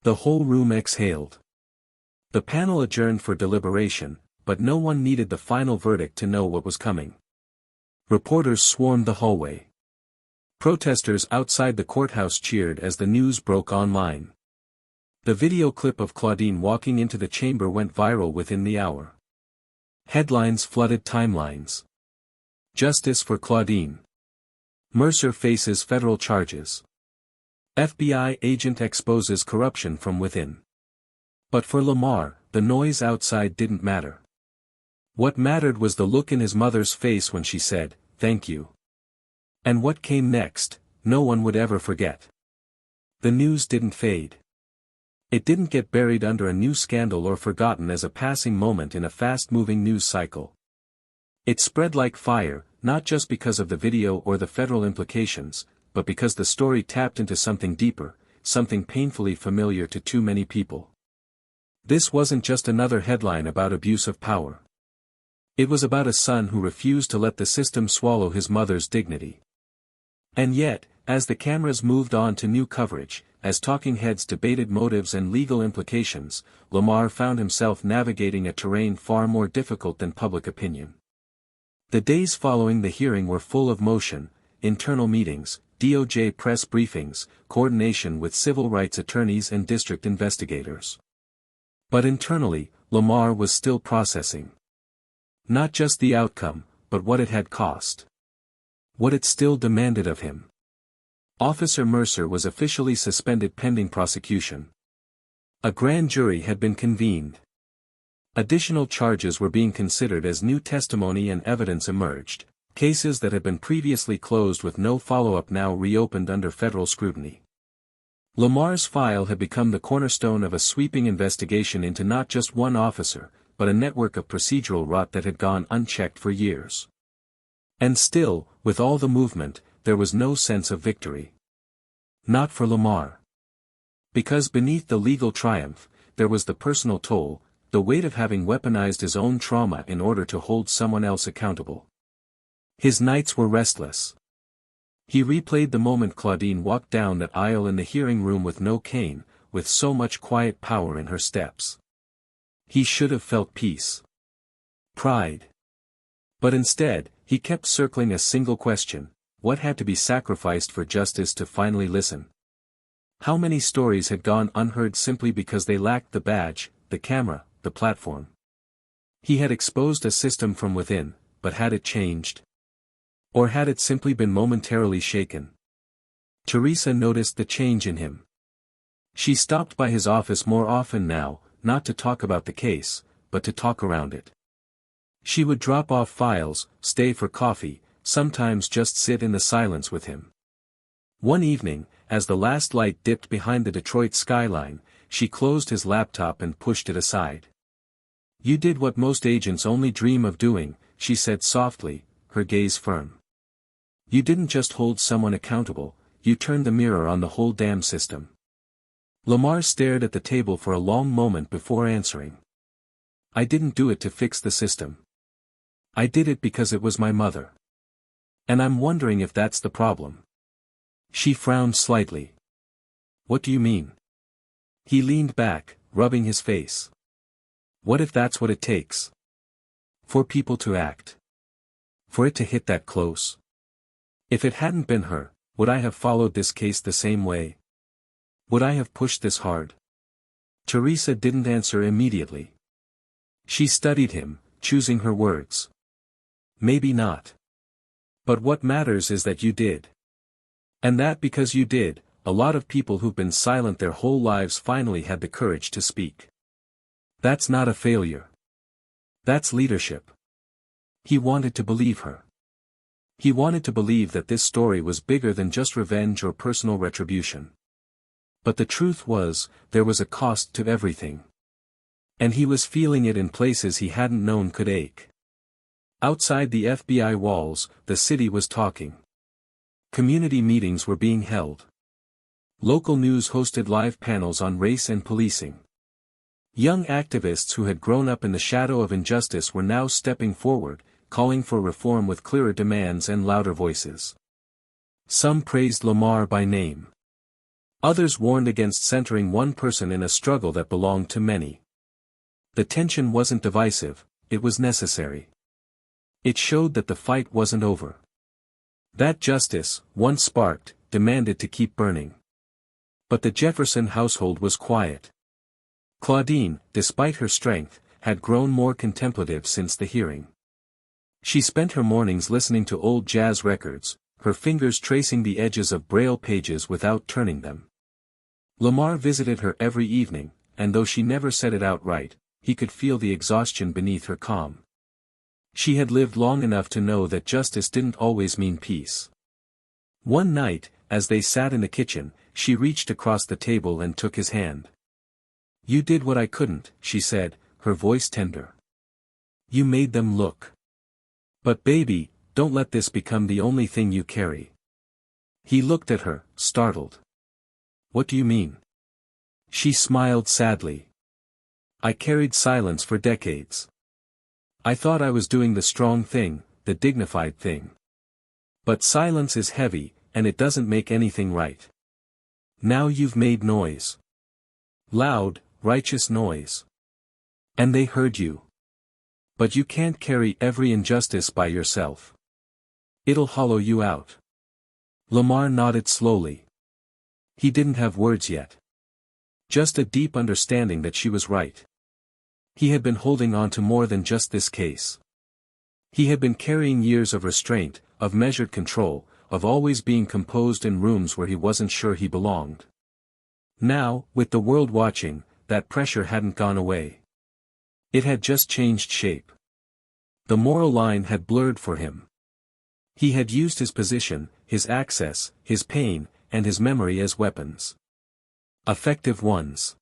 The whole room exhaled. The panel adjourned for deliberation, but no one needed the final verdict to know what was coming. Reporters swarmed the hallway. Protesters outside the courthouse cheered as the news broke online. The video clip of Claudine walking into the chamber went viral within the hour. Headlines flooded timelines. Justice for Claudine. Mercer faces federal charges. FBI agent exposes corruption from within. But for Lamar, the noise outside didn't matter. What mattered was the look in his mother's face when she said, "Thank you." And what came next, no one would ever forget. The news didn't fade. It didn't get buried under a new scandal or forgotten as a passing moment in a fast-moving news cycle. It spread like fire, not just because of the video or the federal implications, but because the story tapped into something deeper, something painfully familiar to too many people. This wasn't just another headline about abuse of power. It was about a son who refused to let the system swallow his mother's dignity. And yet, as the cameras moved on to new coverage, as talking heads debated motives and legal implications, Lamar found himself navigating a terrain far more difficult than public opinion. The days following the hearing were full of motion, internal meetings, DOJ press briefings, coordination with civil rights attorneys and district investigators. But internally, Lamar was still processing. Not just the outcome, but what it had cost. What it still demanded of him. Officer Mercer was officially suspended pending prosecution. A grand jury had been convened. Additional charges were being considered as new testimony and evidence emerged. Cases that had been previously closed with no follow-up now reopened under federal scrutiny. Lamar's file had become the cornerstone of a sweeping investigation into not just one officer, but a network of procedural rot that had gone unchecked for years. And still, with all the movement, there was no sense of victory. Not for Lamar. Because beneath the legal triumph, there was the personal toll, the weight of having weaponized his own trauma in order to hold someone else accountable. His nights were restless. He replayed the moment Claudine walked down that aisle in the hearing room with no cane, with so much quiet power in her steps. He should have felt peace. Pride. But instead, he kept circling a single question: what had to be sacrificed for justice to finally listen? How many stories had gone unheard simply because they lacked the badge, the camera, the platform? He had exposed a system from within, but had it changed? Or had it simply been momentarily shaken? Teresa noticed the change in him. She stopped by his office more often now, not to talk about the case, but to talk around it. She would drop off files, stay for coffee, sometimes just sit in the silence with him. One evening, as the last light dipped behind the Detroit skyline, she closed his laptop and pushed it aside. "You did what most agents only dream of doing," she said softly, her gaze firm. "You didn't just hold someone accountable, you turned the mirror on the whole damn system." Lamar stared at the table for a long moment before answering. "I didn't do it to fix the system. I did it because it was my mother. And I'm wondering if that's the problem." She frowned slightly. "What do you mean?" He leaned back, rubbing his face. "What if that's what it takes? For people to act? For it to hit that close? If it hadn't been her, would I have followed this case the same way? Would I have pushed this hard?" Teresa didn't answer immediately. She studied him, choosing her words. "Maybe not. But what matters is that you did. And that because you did, a lot of people who've been silent their whole lives finally had the courage to speak. That's not a failure. That's leadership." He wanted to believe her. He wanted to believe that this story was bigger than just revenge or personal retribution. But the truth was, there was a cost to everything. And he was feeling it in places he hadn't known could ache. Outside the FBI walls, the city was talking. Community meetings were being held. Local news hosted live panels on race and policing. Young activists who had grown up in the shadow of injustice were now stepping forward, calling for reform with clearer demands and louder voices. Some praised Lamar by name. Others warned against centering one person in a struggle that belonged to many. The tension wasn't divisive, it was necessary. It showed that the fight wasn't over. That justice, once sparked, demanded to keep burning. But the Jefferson household was quiet. Claudine, despite her strength, had grown more contemplative since the hearing. She spent her mornings listening to old jazz records, her fingers tracing the edges of Braille pages without turning them. Lamar visited her every evening, and though she never said it outright, he could feel the exhaustion beneath her calm. She had lived long enough to know that justice didn't always mean peace. One night, as they sat in the kitchen, she reached across the table and took his hand. "You did what I couldn't," she said, her voice tender. "You made them look. But baby, don't let this become the only thing you carry." He looked at her, startled. "What do you mean?" She smiled sadly. "I carried silence for decades. I thought I was doing the strong thing, the dignified thing. But silence is heavy, and it doesn't make anything right. Now you've made noise. Loud, righteous noise. And they heard you. But you can't carry every injustice by yourself. It'll hollow you out." Lamar nodded slowly. He didn't have words yet. Just a deep understanding that she was right. He had been holding on to more than just this case. He had been carrying years of restraint, of measured control, of always being composed in rooms where he wasn't sure he belonged. Now, with the world watching, that pressure hadn't gone away. It had just changed shape. The moral line had blurred for him. He had used his position, his access, his pain, and his memory as weapons. Effective ones.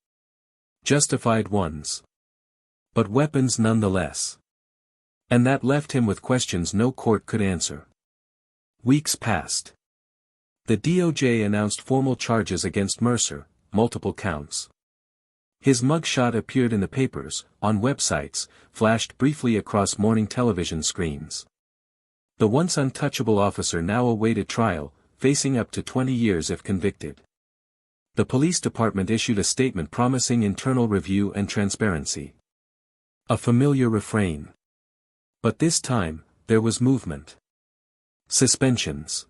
Justified ones. But weapons nonetheless. And that left him with questions no court could answer. Weeks passed. The DOJ announced formal charges against Mercer, multiple counts. His mugshot appeared in the papers, on websites, flashed briefly across morning television screens. The once untouchable officer now awaited trial, facing up to 20 years if convicted. The police department issued a statement promising internal review and transparency. A familiar refrain. But this time, there was movement. Suspensions.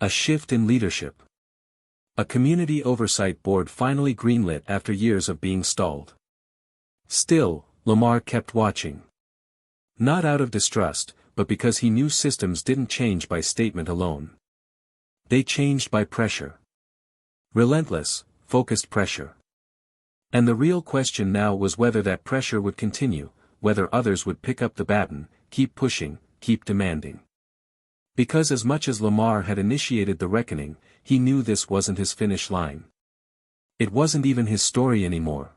A shift in leadership. A community oversight board finally greenlit after years of being stalled. Still, Lamar kept watching. Not out of distrust, but because he knew systems didn't change by statement alone. They changed by pressure. Relentless, focused pressure. And the real question now was whether that pressure would continue, whether others would pick up the baton, keep pushing, keep demanding. Because as much as Lamar had initiated the reckoning, he knew this wasn't his finish line. It wasn't even his story anymore.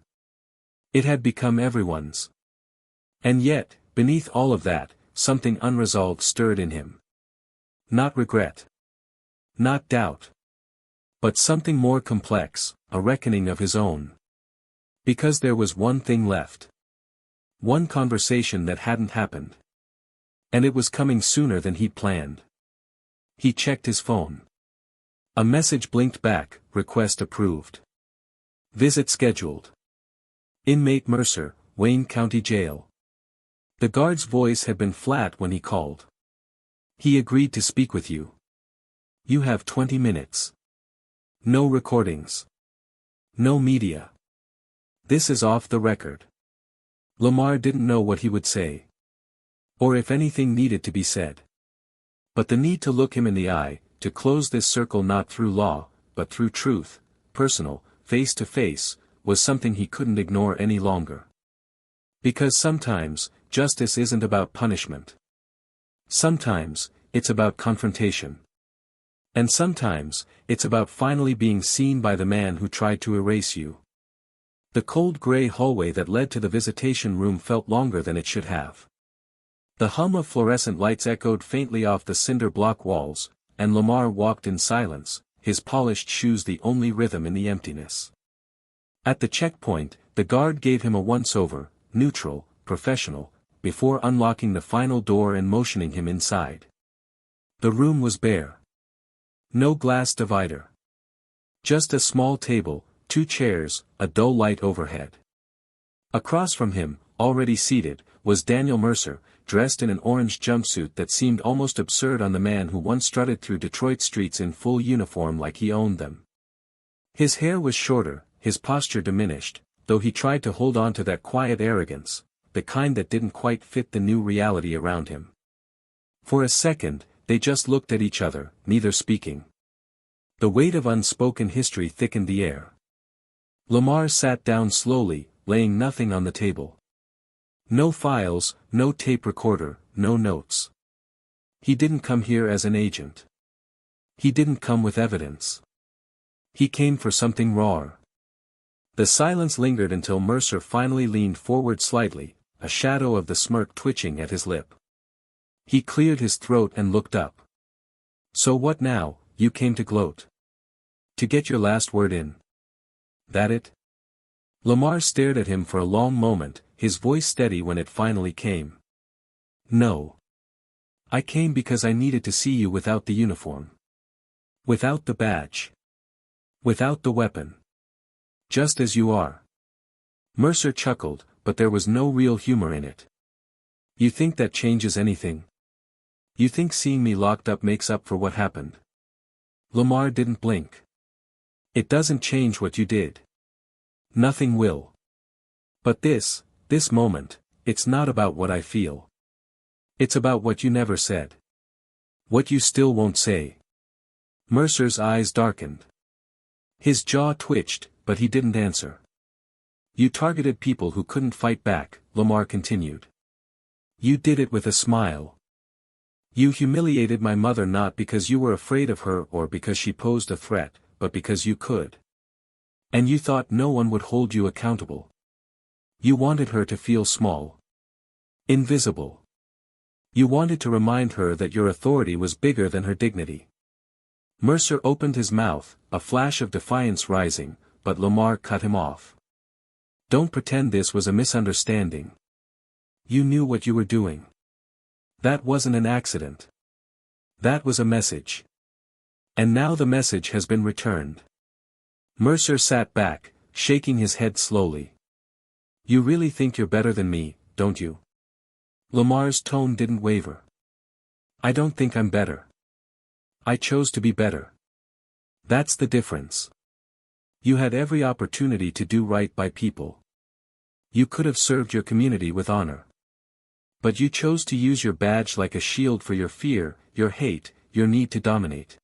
It had become everyone's. And yet, beneath all of that, something unresolved stirred in him. Not regret. Not doubt. But something more complex, a reckoning of his own. Because there was one thing left. One conversation that hadn't happened. And it was coming sooner than he'd planned. He checked his phone. A message blinked back, request approved. Visit scheduled. Inmate Mercer, Wayne County Jail. The guard's voice had been flat when he called. He agreed to speak with you. You have 20 minutes. No recordings. No media. This is off the record. Lamar didn't know what he would say. Or if anything needed to be said. But the need to look him in the eye, to close this circle not through law, but through truth, personal, face to face, was something he couldn't ignore any longer. Because sometimes, justice isn't about punishment. Sometimes, it's about confrontation. And sometimes, it's about finally being seen by the man who tried to erase you. The cold gray hallway that led to the visitation room felt longer than it should have. The hum of fluorescent lights echoed faintly off the cinder block walls, and Lamar walked in silence, his polished shoes the only rhythm in the emptiness. At the checkpoint, the guard gave him a once-over, neutral, professional, before unlocking the final door and motioning him inside. The room was bare. No glass divider. Just a small table, 2 chairs, a dull light overhead. Across from him, already seated, was Daniel Mercer, dressed in an orange jumpsuit that seemed almost absurd on the man who once strutted through Detroit streets in full uniform like he owned them. His hair was shorter, his posture diminished, though he tried to hold on to that quiet arrogance, the kind that didn't quite fit the new reality around him. For a second, they just looked at each other, neither speaking. The weight of unspoken history thickened the air. Lamar sat down slowly, laying nothing on the table. No files, no tape recorder, no notes. He didn't come here as an agent. He didn't come with evidence. He came for something raw. The silence lingered until Mercer finally leaned forward slightly, a shadow of the smirk twitching at his lip. He cleared his throat and looked up. "So what now, you came to gloat? To get your last word in? That it?" Lamar stared at him for a long moment, his voice steady when it finally came. "No. I came because I needed to see you without the uniform. Without the badge. Without the weapon. Just as you are." Mercer chuckled, but there was no real humor in it. "You think that changes anything? You think seeing me locked up makes up for what happened?" Lamar didn't blink. "It doesn't change what you did. Nothing will. But this moment, it's not about what I feel. It's about what you never said. What you still won't say." Mercer's eyes darkened. His jaw twitched, but he didn't answer. "You targeted people who couldn't fight back," Lamar continued. "You did it with a smile. You humiliated my mother not because you were afraid of her or because she posed a threat, but because you could. And you thought no one would hold you accountable. You wanted her to feel small. Invisible. You wanted to remind her that your authority was bigger than her dignity." Mercer opened his mouth, a flash of defiance rising, but Lamar cut him off. "Don't pretend this was a misunderstanding. You knew what you were doing. That wasn't an accident. That was a message. And now the message has been returned." Mercer sat back, shaking his head slowly. "You really think you're better than me, don't you?" Lamar's tone didn't waver. "I don't think I'm better. I chose to be better. That's the difference. You had every opportunity to do right by people. You could have served your community with honor. But you chose to use your badge like a shield for your fear, your hate, your need to dominate.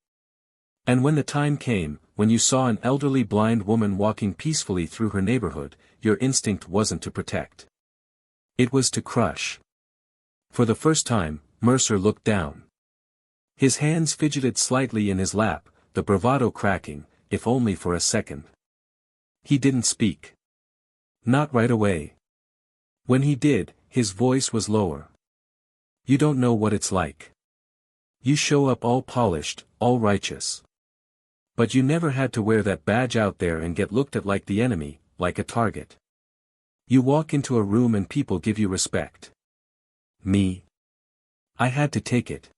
And when the time came, when you saw an elderly blind woman walking peacefully through her neighborhood, your instinct wasn't to protect. It was to crush." For the first time, Mercer looked down. His hands fidgeted slightly in his lap, the bravado cracking, if only for a second. He didn't speak. Not right away. When he did, his voice was lower. "You don't know what it's like. You show up all polished, all righteous. But you never had to wear that badge out there and get looked at like the enemy, like a target. You walk into a room and people give you respect. Me? I had to take it."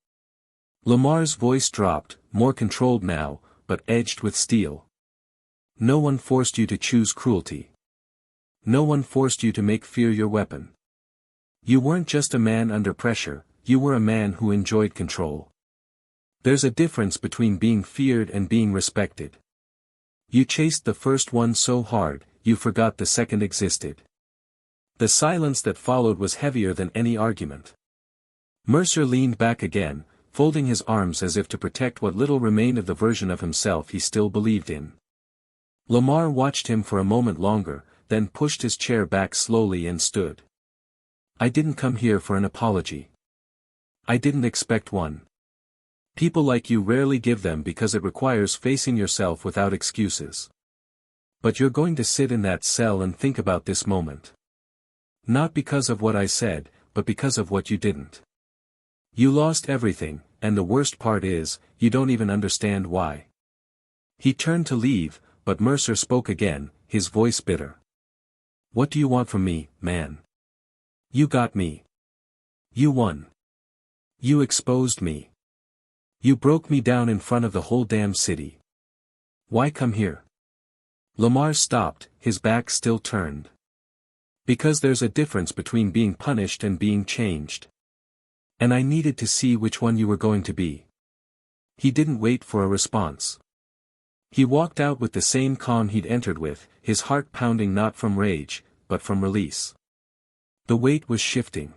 Lamar's voice dropped, more controlled now, but edged with steel. "No one forced you to choose cruelty. No one forced you to make fear your weapon. You weren't just a man under pressure, you were a man who enjoyed control. There's a difference between being feared and being respected. You chased the first one so hard, you forgot the second existed." The silence that followed was heavier than any argument. Mercer leaned back again, folding his arms as if to protect what little remained of the version of himself he still believed in. Lamar watched him for a moment longer, then pushed his chair back slowly and stood. "I didn't come here for an apology. I didn't expect one. People like you rarely give them because it requires facing yourself without excuses. But you're going to sit in that cell and think about this moment. Not because of what I said, but because of what you didn't. You lost everything, and the worst part is, you don't even understand why." He turned to leave, but Mercer spoke again, his voice bitter. "What do you want from me, man? You got me. You won. You exposed me. You broke me down in front of the whole damn city. Why come here? Lamar stopped, his back still turned. Because there's a difference between being punished and being changed. And I needed to see which one you were going to be. He didn't wait for a response. He walked out with the same calm he'd entered with, his heart pounding not from rage, but from release. The weight was shifting.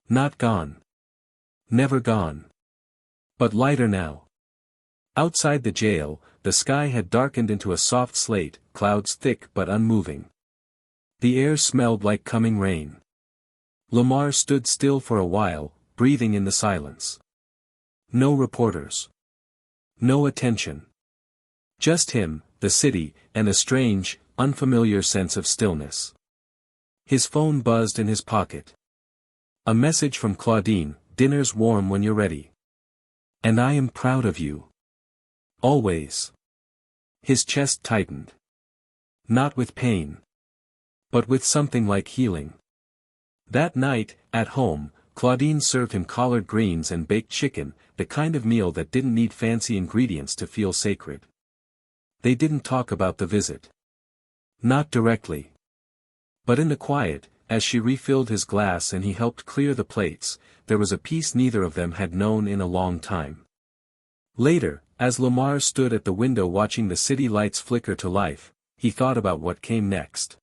Not gone. Never gone. But lighter now. Outside the jail, the sky had darkened into a soft slate, clouds thick but unmoving. The air smelled like coming rain. Lamar stood still for a while, breathing in the silence. No reporters. No attention. Just him, the city, and a strange, unfamiliar sense of stillness. His phone buzzed in his pocket. A message from Claudine, dinner's warm when you're ready. And I am proud of you. Always. His chest tightened. Not with pain. But with something like healing. That night, at home, Claudine served him collard greens and baked chicken, the kind of meal that didn't need fancy ingredients to feel sacred. They didn't talk about the visit. Not directly. But in the quiet, as she refilled his glass and he helped clear the plates, there was a peace neither of them had known in a long time. Later, as Lamar stood at the window watching the city lights flicker to life, he thought about what came next.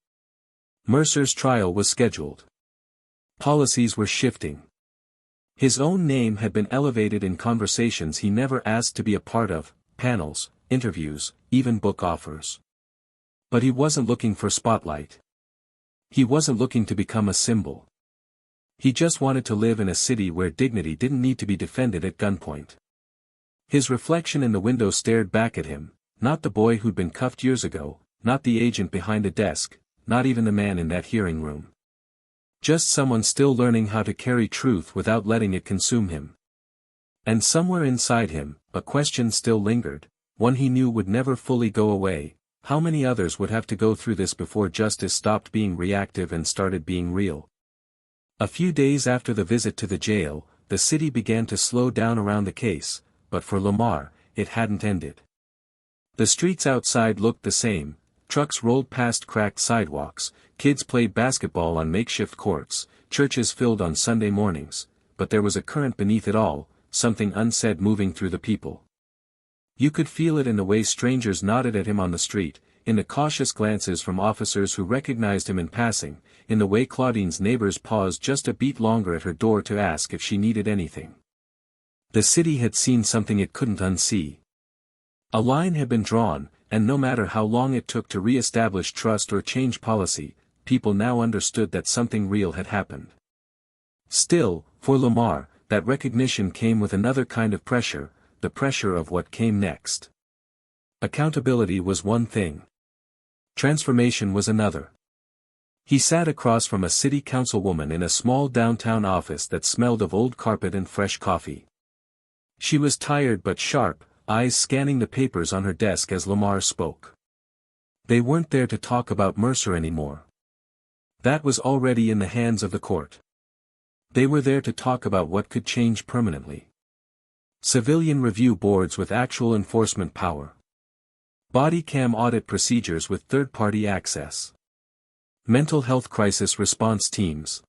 Mercer's trial was scheduled. Policies were shifting. His own name had been elevated in conversations he never asked to be a part of, panels, interviews, even book offers. But he wasn't looking for spotlight. He wasn't looking to become a symbol. He just wanted to live in a city where dignity didn't need to be defended at gunpoint. His reflection in the window stared back at him, not the boy who'd been cuffed years ago, not the agent behind a desk, not even the man in that hearing room. Just someone still learning how to carry truth without letting it consume him. And somewhere inside him, a question still lingered, one he knew would never fully go away: how many others would have to go through this before justice stopped being reactive and started being real? A few days after the visit to the jail, the city began to slow down around the case, but for Lamar, it hadn't ended. The streets outside looked the same, trucks rolled past cracked sidewalks, kids played basketball on makeshift courts, churches filled on Sunday mornings, but there was a current beneath it all, something unsaid moving through the people. You could feel it in the way strangers nodded at him on the street, in the cautious glances from officers who recognized him in passing, in the way Claudine's neighbors paused just a beat longer at her door to ask if she needed anything. The city had seen something it couldn't unsee. A line had been drawn, and no matter how long it took to re-establish trust or change policy, people now understood that something real had happened. Still, for Lamar, that recognition came with another kind of pressure, the pressure of what came next. Accountability was one thing. Transformation was another. He sat across from a city councilwoman in a small downtown office that smelled of old carpet and fresh coffee. She was tired but sharp, eyes scanning the papers on her desk as Lamar spoke. They weren't there to talk about Mercer anymore. That was already in the hands of the court. They were there to talk about what could change permanently. Civilian review boards with actual enforcement power. Body cam audit procedures with third-party access. Mental health crisis response teams.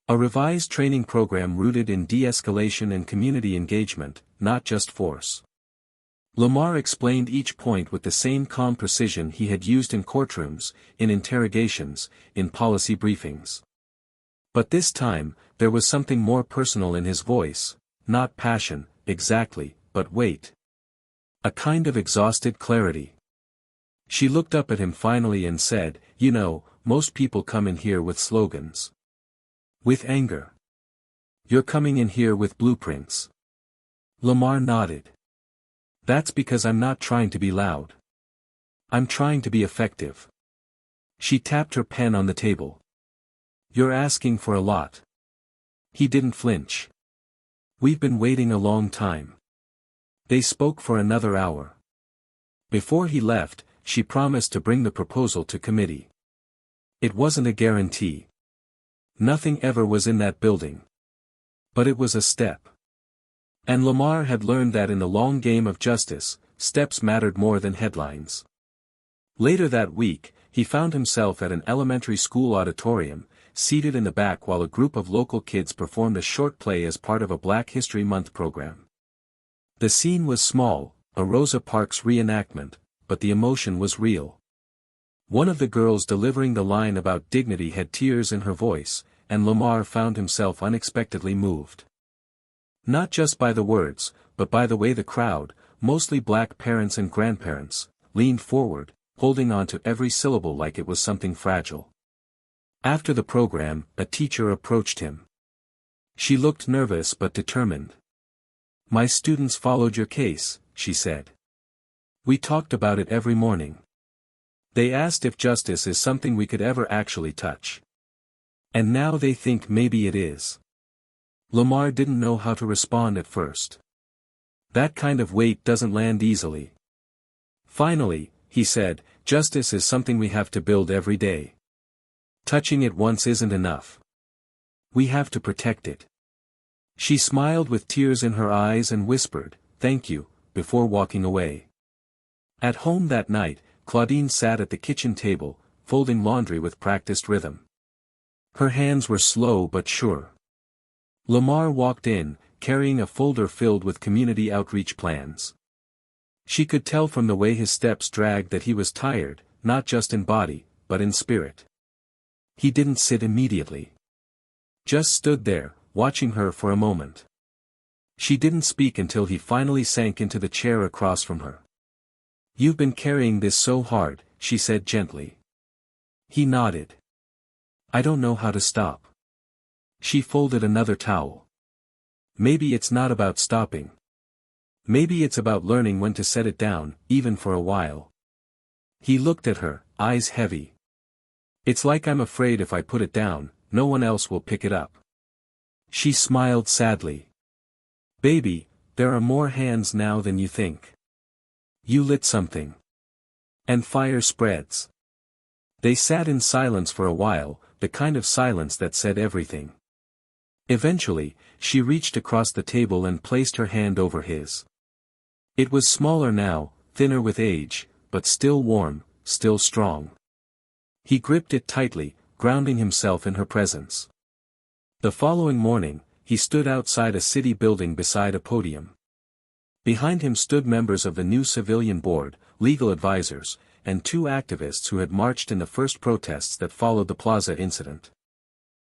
A revised training program rooted in de-escalation and community engagement, not just force. Lamar explained each point with the same calm precision he had used in courtrooms, in interrogations, in policy briefings. But this time, there was something more personal in his voice, not passion, exactly, but weight. A kind of exhausted clarity. She looked up at him finally and said, "You know, most people come in here with slogans. With anger. You're coming in here with blueprints." Lamar nodded. "That's because I'm not trying to be loud. I'm trying to be effective." She tapped her pen on the table. "You're asking for a lot." He didn't flinch. "We've been waiting a long time." They spoke for another hour. Before he left, she promised to bring the proposal to committee. It wasn't a guarantee. Nothing ever was in that building. But it was a step. And Lamar had learned that in the long game of justice, steps mattered more than headlines. Later that week, he found himself at an elementary school auditorium, seated in the back while a group of local kids performed a short play as part of a Black History Month program. The scene was small, a Rosa Parks reenactment, but the emotion was real. One of the girls delivering the line about dignity had tears in her voice, and Lamar found himself unexpectedly moved. Not just by the words, but by the way the crowd, mostly black parents and grandparents, leaned forward, holding on to every syllable like it was something fragile. After the program, a teacher approached him. She looked nervous but determined. "My students followed your case," she said. "We talked about it every morning. They asked if justice is something we could ever actually touch. And now they think maybe it is." Lamar didn't know how to respond at first. That kind of weight doesn't land easily. Finally, he said, "Justice is something we have to build every day. Touching it once isn't enough. We have to protect it." She smiled with tears in her eyes and whispered, "Thank you," before walking away. At home that night, Claudine sat at the kitchen table, folding laundry with practiced rhythm. Her hands were slow but sure. Lamar walked in, carrying a folder filled with community outreach plans. She could tell from the way his steps dragged that he was tired, not just in body, but in spirit. He didn't sit immediately. Just stood there, watching her for a moment. She didn't speak until he finally sank into the chair across from her. "You've been carrying this so hard," she said gently. He nodded. "I don't know how to stop." She folded another towel. "Maybe it's not about stopping. Maybe it's about learning when to set it down, even for a while." He looked at her, eyes heavy. "It's like I'm afraid if I put it down, no one else will pick it up." She smiled sadly. "Baby, there are more hands now than you think. You lit something. And fire spreads." They sat in silence for a while, the kind of silence that said everything. Eventually, she reached across the table and placed her hand over his. It was smaller now, thinner with age, but still warm, still strong. He gripped it tightly, grounding himself in her presence. The following morning, he stood outside a city building beside a podium. Behind him stood members of the new civilian board, legal advisors, and two activists who had marched in the first protests that followed the plaza incident.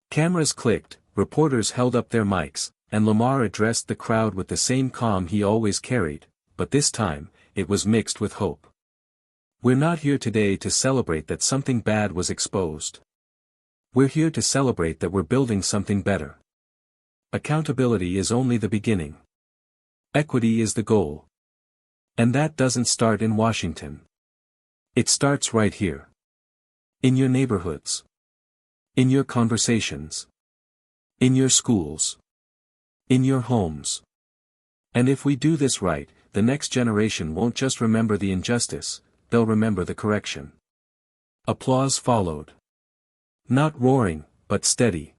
Cameras clicked, reporters held up their mics, and Lamar addressed the crowd with the same calm he always carried, but this time, it was mixed with hope. "We're not here today to celebrate that something bad was exposed. We're here to celebrate that we're building something better. Accountability is only the beginning. Equity is the goal. And that doesn't start in Washington. It starts right here. In your neighborhoods. In your conversations. In your schools. In your homes. And if we do this right, the next generation won't just remember the injustice, they'll remember the correction." Applause followed. Not roaring, but steady.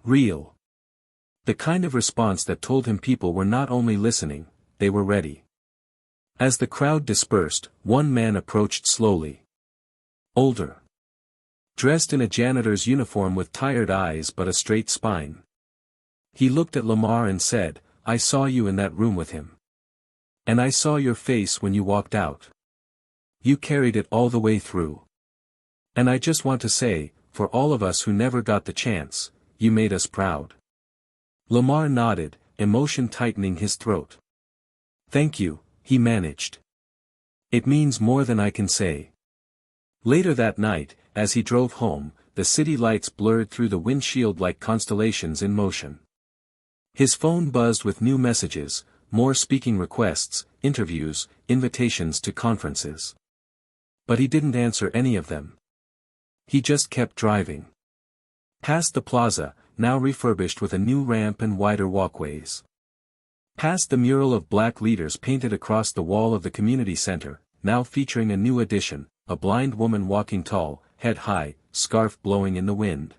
Real. The kind of response that told him people were not only listening, they were ready. As the crowd dispersed, one man approached slowly. Older. Dressed in a janitor's uniform with tired eyes but a straight spine. He looked at Lamar and said, "I saw you in that room with him. And I saw your face when you walked out. You carried it all the way through. And I just want to say, for all of us who never got the chance, you made us proud." Lamar nodded, emotion tightening his throat. "Thank you," he managed. "It means more than I can say." Later that night, as he drove home, the city lights blurred through the windshield like constellations in motion. His phone buzzed with new messages, more speaking requests, interviews, invitations to conferences. But he didn't answer any of them. He just kept driving. Past the plaza, now refurbished with a new ramp and wider walkways. Past the mural of black leaders painted across the wall of the community center, now featuring a new addition, a blind woman walking tall, head high, scarf blowing in the wind.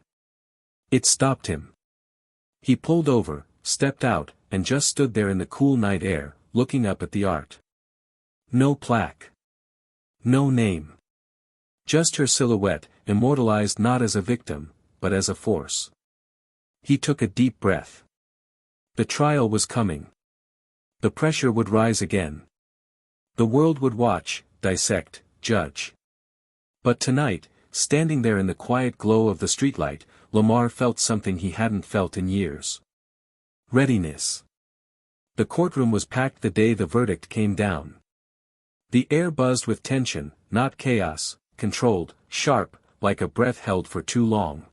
It stopped him. He pulled over, stepped out, and just stood there in the cool night air, looking up at the art. No plaque. No name. Just her silhouette, immortalized not as a victim, but as a force. He took a deep breath. The trial was coming. The pressure would rise again. The world would watch, dissect, judge. But tonight, standing there in the quiet glow of the streetlight, Lamar felt something he hadn't felt in years. Readiness. The courtroom was packed the day the verdict came down. The air buzzed with tension, not chaos, controlled, sharp, like a breath held for too long.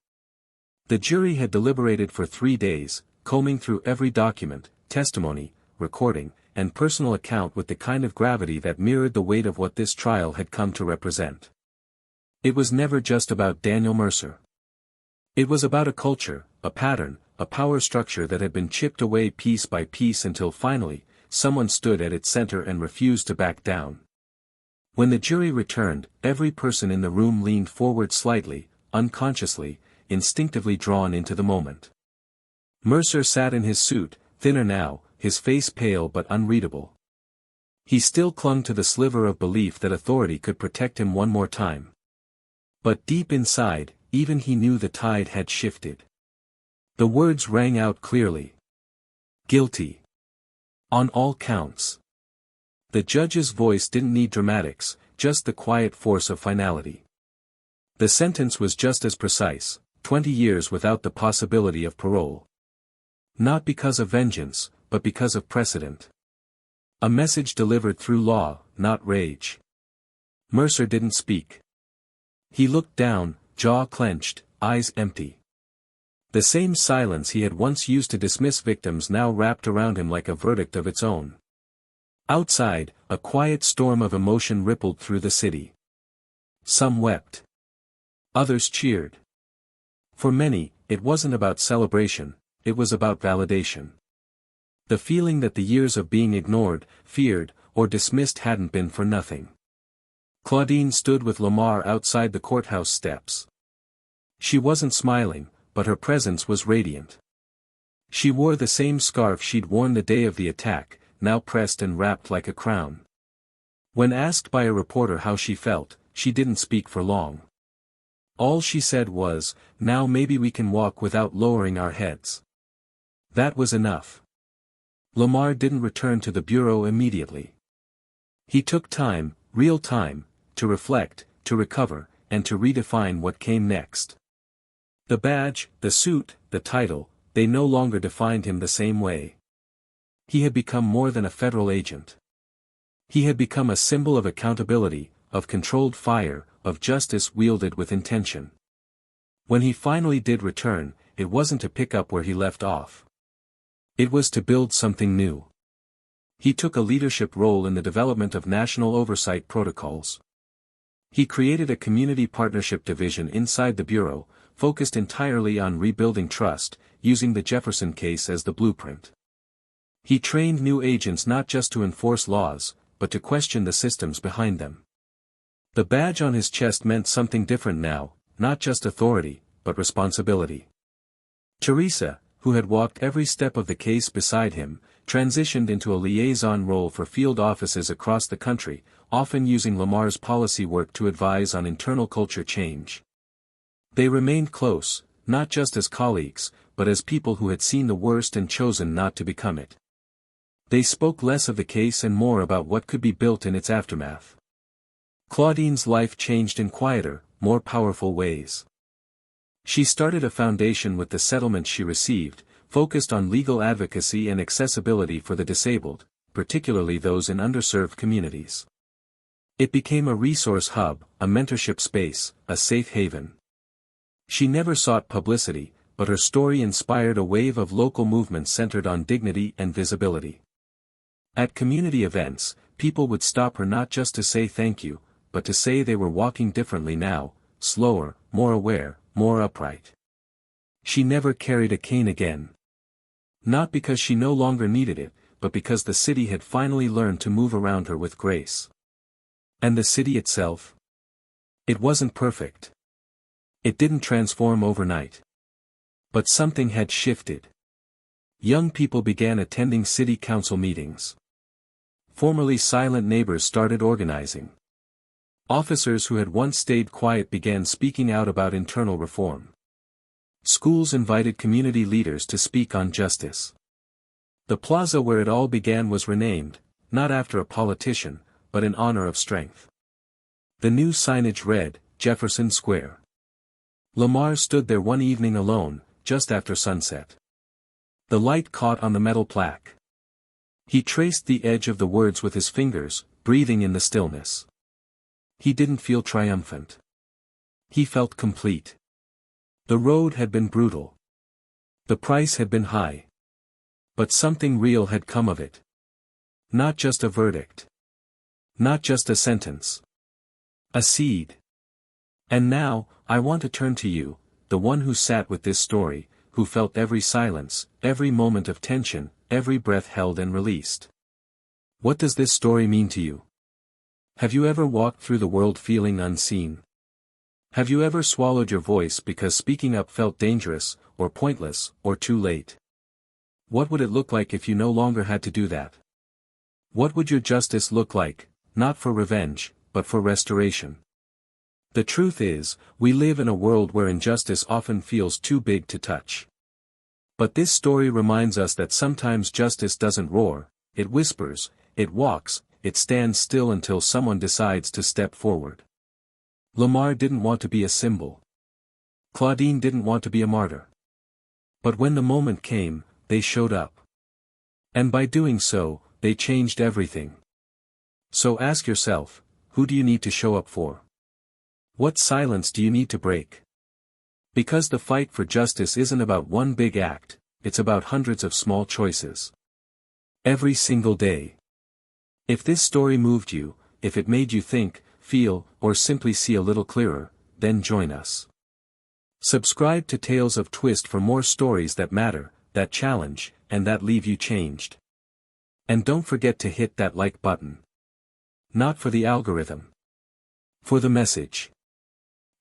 The jury had deliberated for 3 days, combing through every document, testimony, recording, and personal account with the kind of gravity that mirrored the weight of what this trial had come to represent. It was never just about Daniel Mercer. It was about a culture, a pattern, a power structure that had been chipped away piece by piece until finally, someone stood at its center and refused to back down. When the jury returned, every person in the room leaned forward slightly, unconsciously, instinctively drawn into the moment. Mercer sat in his suit, thinner now, his face pale but unreadable. He still clung to the sliver of belief that authority could protect him one more time. But deep inside, even he knew the tide had shifted. The words rang out clearly. Guilty. On all counts. The judge's voice didn't need dramatics, just the quiet force of finality. The sentence was just as precise, 20 years without the possibility of parole. Not because of vengeance, but because of precedent. A message delivered through law, not rage. Mercer didn't speak. He looked down, jaw clenched, eyes empty. The same silence he had once used to dismiss victims now wrapped around him like a verdict of its own. Outside, a quiet storm of emotion rippled through the city. Some wept. Others cheered. For many, it wasn't about celebration, it was about validation. The feeling that the years of being ignored, feared, or dismissed hadn't been for nothing. Claudine stood with Lamar outside the courthouse steps. She wasn't smiling, but her presence was radiant. She wore the same scarf she'd worn the day of the attack, now pressed and wrapped like a crown. When asked by a reporter how she felt, she didn't speak for long. All she said was, "Now maybe we can walk without lowering our heads." That was enough. Lamar didn't return to the bureau immediately. He took time, real time, to reflect, to recover, and to redefine what came next. The badge, the suit, the title, they no longer defined him the same way. He had become more than a federal agent. He had become a symbol of accountability, of controlled fire, of justice wielded with intention. When he finally did return, it wasn't to pick up where he left off. It was to build something new. He took a leadership role in the development of national oversight protocols. He created a community partnership division inside the bureau, focused entirely on rebuilding trust, using the Jefferson case as the blueprint. He trained new agents not just to enforce laws, but to question the systems behind them. The badge on his chest meant something different now, not just authority, but responsibility. Teresa, who had walked every step of the case beside him, transitioned into a liaison role for field offices across the country, often using Lamar's policy work to advise on internal culture change. They remained close, not just as colleagues, but as people who had seen the worst and chosen not to become it. They spoke less of the case and more about what could be built in its aftermath. Claudine's life changed in quieter, more powerful ways. She started a foundation with the settlements she received, focused on legal advocacy and accessibility for the disabled, particularly those in underserved communities. It became a resource hub, a mentorship space, a safe haven. She never sought publicity, but her story inspired a wave of local movements centered on dignity and visibility. At community events, people would stop her not just to say thank you, but to say they were walking differently now, slower, more aware, more upright. She never carried a cane again. Not because she no longer needed it, but because the city had finally learned to move around her with grace. And the city itself? It wasn't perfect. It didn't transform overnight. But something had shifted. Young people began attending city council meetings. Formerly silent neighbors started organizing. Officers who had once stayed quiet began speaking out about internal reform. Schools invited community leaders to speak on justice. The plaza where it all began was renamed, not after a politician, but in honor of strength. The new signage read, Jefferson Square. Lamar stood there one evening alone, just after sunset. The light caught on the metal plaque. He traced the edge of the words with his fingers, breathing in the stillness. He didn't feel triumphant. He felt complete. The road had been brutal. The price had been high. But something real had come of it. Not just a verdict. Not just a sentence. A seed. And now, I want to turn to you, the one who sat with this story, who felt every silence, every moment of tension, every breath held and released. What does this story mean to you? Have you ever walked through the world feeling unseen? Have you ever swallowed your voice because speaking up felt dangerous, or pointless, or too late? What would it look like if you no longer had to do that? What would your justice look like, not for revenge, but for restoration? The truth is, we live in a world where injustice often feels too big to touch. But this story reminds us that sometimes justice doesn't roar, it whispers, it walks, it stands still until someone decides to step forward. Lamar didn't want to be a symbol. Claudine didn't want to be a martyr. But when the moment came, they showed up. And by doing so, they changed everything. So ask yourself, who do you need to show up for? What silence do you need to break? Because the fight for justice isn't about one big act, it's about hundreds of small choices. Every single day. If this story moved you, if it made you think, feel, or simply see a little clearer, then join us. Subscribe to Tales of Twist for more stories that matter, that challenge, and that leave you changed. And don't forget to hit that like button. Not for the algorithm. For the message.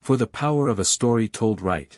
For the power of a story told right.